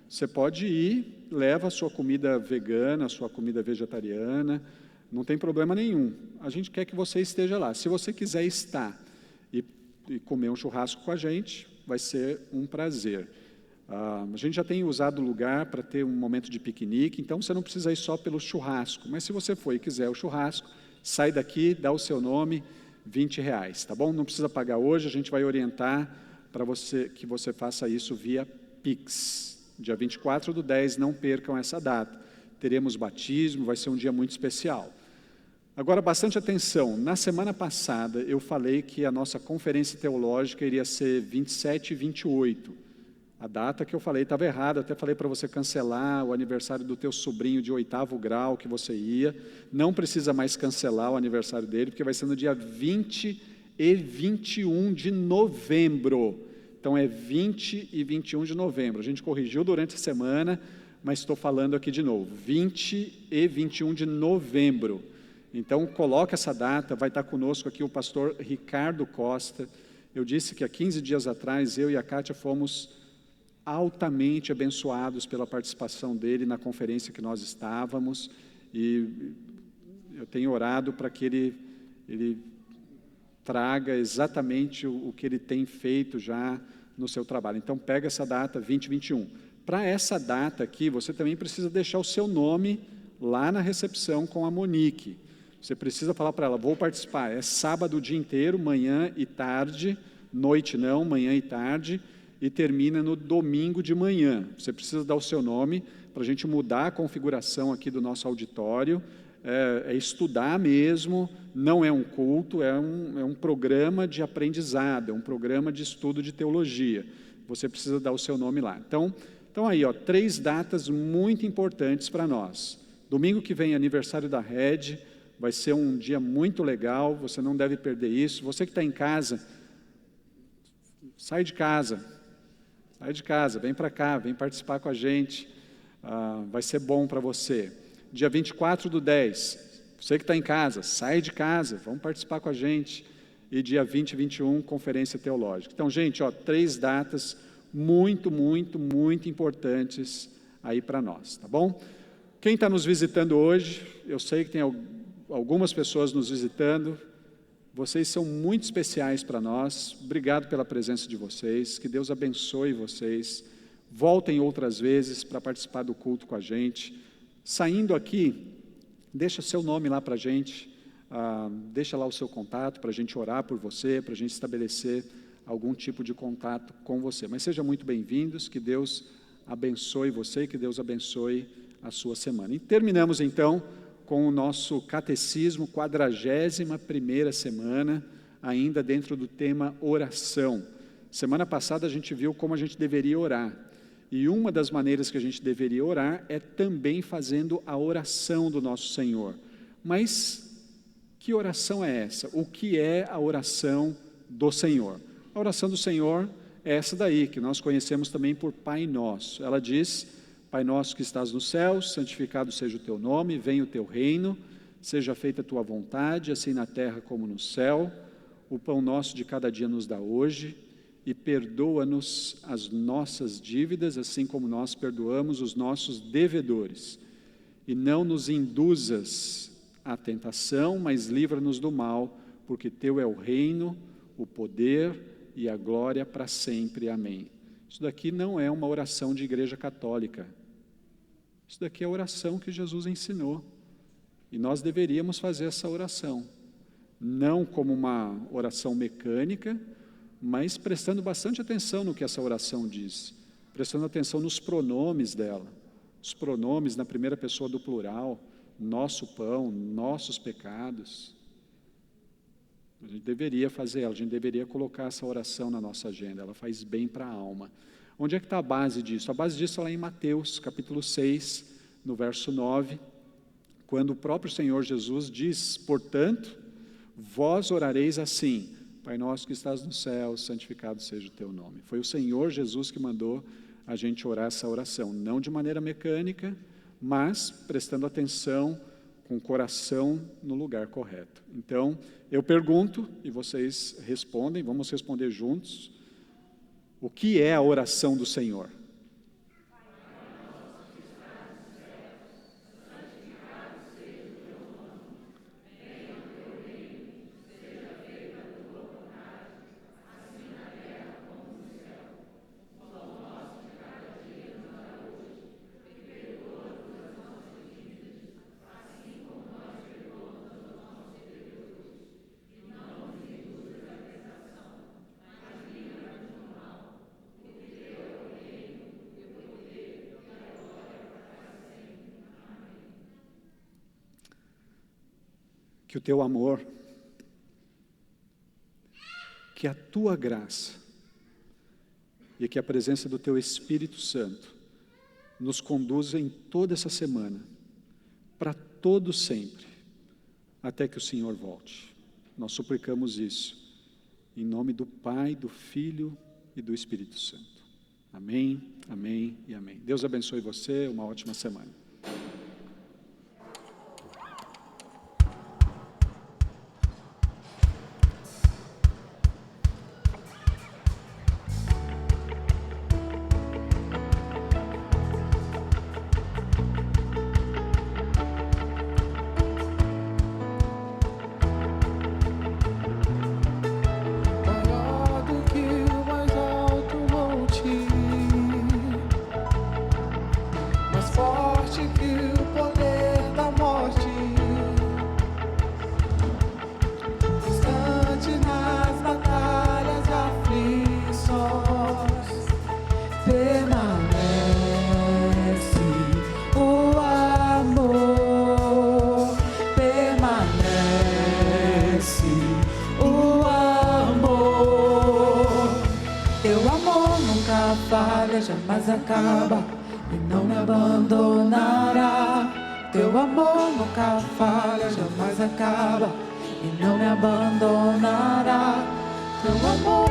Você pode ir, leva a sua comida vegana, a sua comida vegetariana, não tem problema nenhum. A gente quer que você esteja lá. Se você quiser estar e comer um churrasco com a gente, vai ser um prazer. A gente já tem usado o lugar para ter um momento de piquenique, então você não precisa ir só pelo churrasco. Mas se você for e quiser o churrasco, sai daqui, dá o seu nome, R$20, tá bom? Não precisa pagar hoje, a gente vai orientar para você que você faça isso via Pix. Dia 24/10, não percam essa data. Teremos batismo, vai ser um dia muito especial. Agora, bastante atenção, na semana passada eu falei que a nossa conferência teológica iria ser 27 e 28. A data que eu falei estava errada, até falei para você cancelar o aniversário do teu sobrinho de 8º grau que você ia. Não precisa mais cancelar o aniversário dele, porque vai ser no dia 20 e 21 de novembro. Então é 20 e 21 de novembro. A gente corrigiu durante a semana, mas estou falando aqui de novo. 20 e 21 de novembro. Então, coloque essa data, vai estar conosco aqui o pastor Ricardo Costa. Eu disse que há 15 dias atrás, eu e a Kátia fomos altamente abençoados pela participação dele na conferência que nós estávamos, e eu tenho orado para que ele traga exatamente o que ele tem feito já no seu trabalho. Então, pega essa data, 20 e 21. Para essa data aqui, você também precisa deixar o seu nome lá na recepção com a Monique. Você precisa falar para ela, vou participar, é sábado o dia inteiro, manhã e tarde, noite não, manhã e tarde, e termina no domingo de manhã. Você precisa dar o seu nome para a gente mudar a configuração aqui do nosso auditório, é estudar mesmo, não é um culto, é um programa de aprendizado, é um programa de estudo de teologia. Você precisa dar o seu nome lá. Então aí, 3 datas muito importantes para nós. Domingo que vem, aniversário da Red, vai ser um dia muito legal, você não deve perder isso. Você que está em casa, sai de casa, vem para cá, vem participar com a gente, vai ser bom para você. Dia 24/10, você que está em casa, sai de casa, vamos participar com a gente. E dia 20 e 21, conferência teológica. Então, gente, 3 datas muito, muito, muito importantes aí para nós, tá bom? Quem está nos visitando hoje, eu sei que tem algumas pessoas nos visitando, vocês são muito especiais para nós, obrigado pela presença de vocês, que Deus abençoe vocês, voltem outras vezes para participar do culto com a gente. Saindo aqui, deixa seu nome lá para a gente, deixa lá o seu contato para a gente orar por você, para a gente estabelecer algum tipo de contato com você. Mas sejam muito bem-vindos, que Deus abençoe você, que Deus abençoe a sua semana. E terminamos então com o nosso catecismo, 41ª semana, ainda dentro do tema oração. Semana passada a gente viu como a gente deveria orar. E uma das maneiras que a gente deveria orar é também fazendo a oração do nosso Senhor. Mas que oração é essa? O que é a oração do Senhor? A oração do Senhor é essa daí, que nós conhecemos também por Pai Nosso. Ela diz: Pai nosso que estás nos céus, santificado seja o teu nome, venha o teu reino, seja feita a tua vontade, assim na terra como no céu. O pão nosso de cada dia nos dá hoje, e perdoa-nos as nossas dívidas, assim como nós perdoamos os nossos devedores. E não nos induzas à tentação, mas livra-nos do mal, porque teu é o reino, o poder e a glória para sempre. Amém. Isso daqui não é uma oração de igreja católica. Isso daqui é a oração que Jesus ensinou. E nós deveríamos fazer essa oração. Não como uma oração mecânica, mas prestando bastante atenção no que essa oração diz. Prestando atenção nos pronomes dela. Os pronomes na primeira pessoa do plural. Nosso pão, nossos pecados. A gente deveria fazer ela, a gente deveria colocar essa oração na nossa agenda, ela faz bem para a alma. Onde é que está a base disso? A base disso é lá em Mateus, capítulo 6, no verso 9, quando o próprio Senhor Jesus diz: portanto, vós orareis assim: Pai nosso que estás no céu, santificado seja o teu nome. Foi o Senhor Jesus que mandou a gente orar essa oração, não de maneira mecânica, mas prestando atenção, com o coração no lugar correto. Então, eu pergunto e vocês respondem, vamos responder juntos. O que é a oração do Senhor? que o teu amor, que a tua graça e que a presença do teu Espírito Santo nos conduza em toda essa semana, para todo sempre, até que o Senhor volte. Nós suplicamos isso, em nome do Pai, do Filho e do Espírito Santo. Amém, amém e amém. Deus abençoe você, uma ótima semana. Maior do que o mais alto monte, mais forte que o poder da morte, distante nas batalhas e aflições, permanece o amor, permanece o amor. Teu amor nunca falha, jamais acaba e não me abandonará. Teu amor nunca falha, jamais acaba e não me abandonará. Teu amor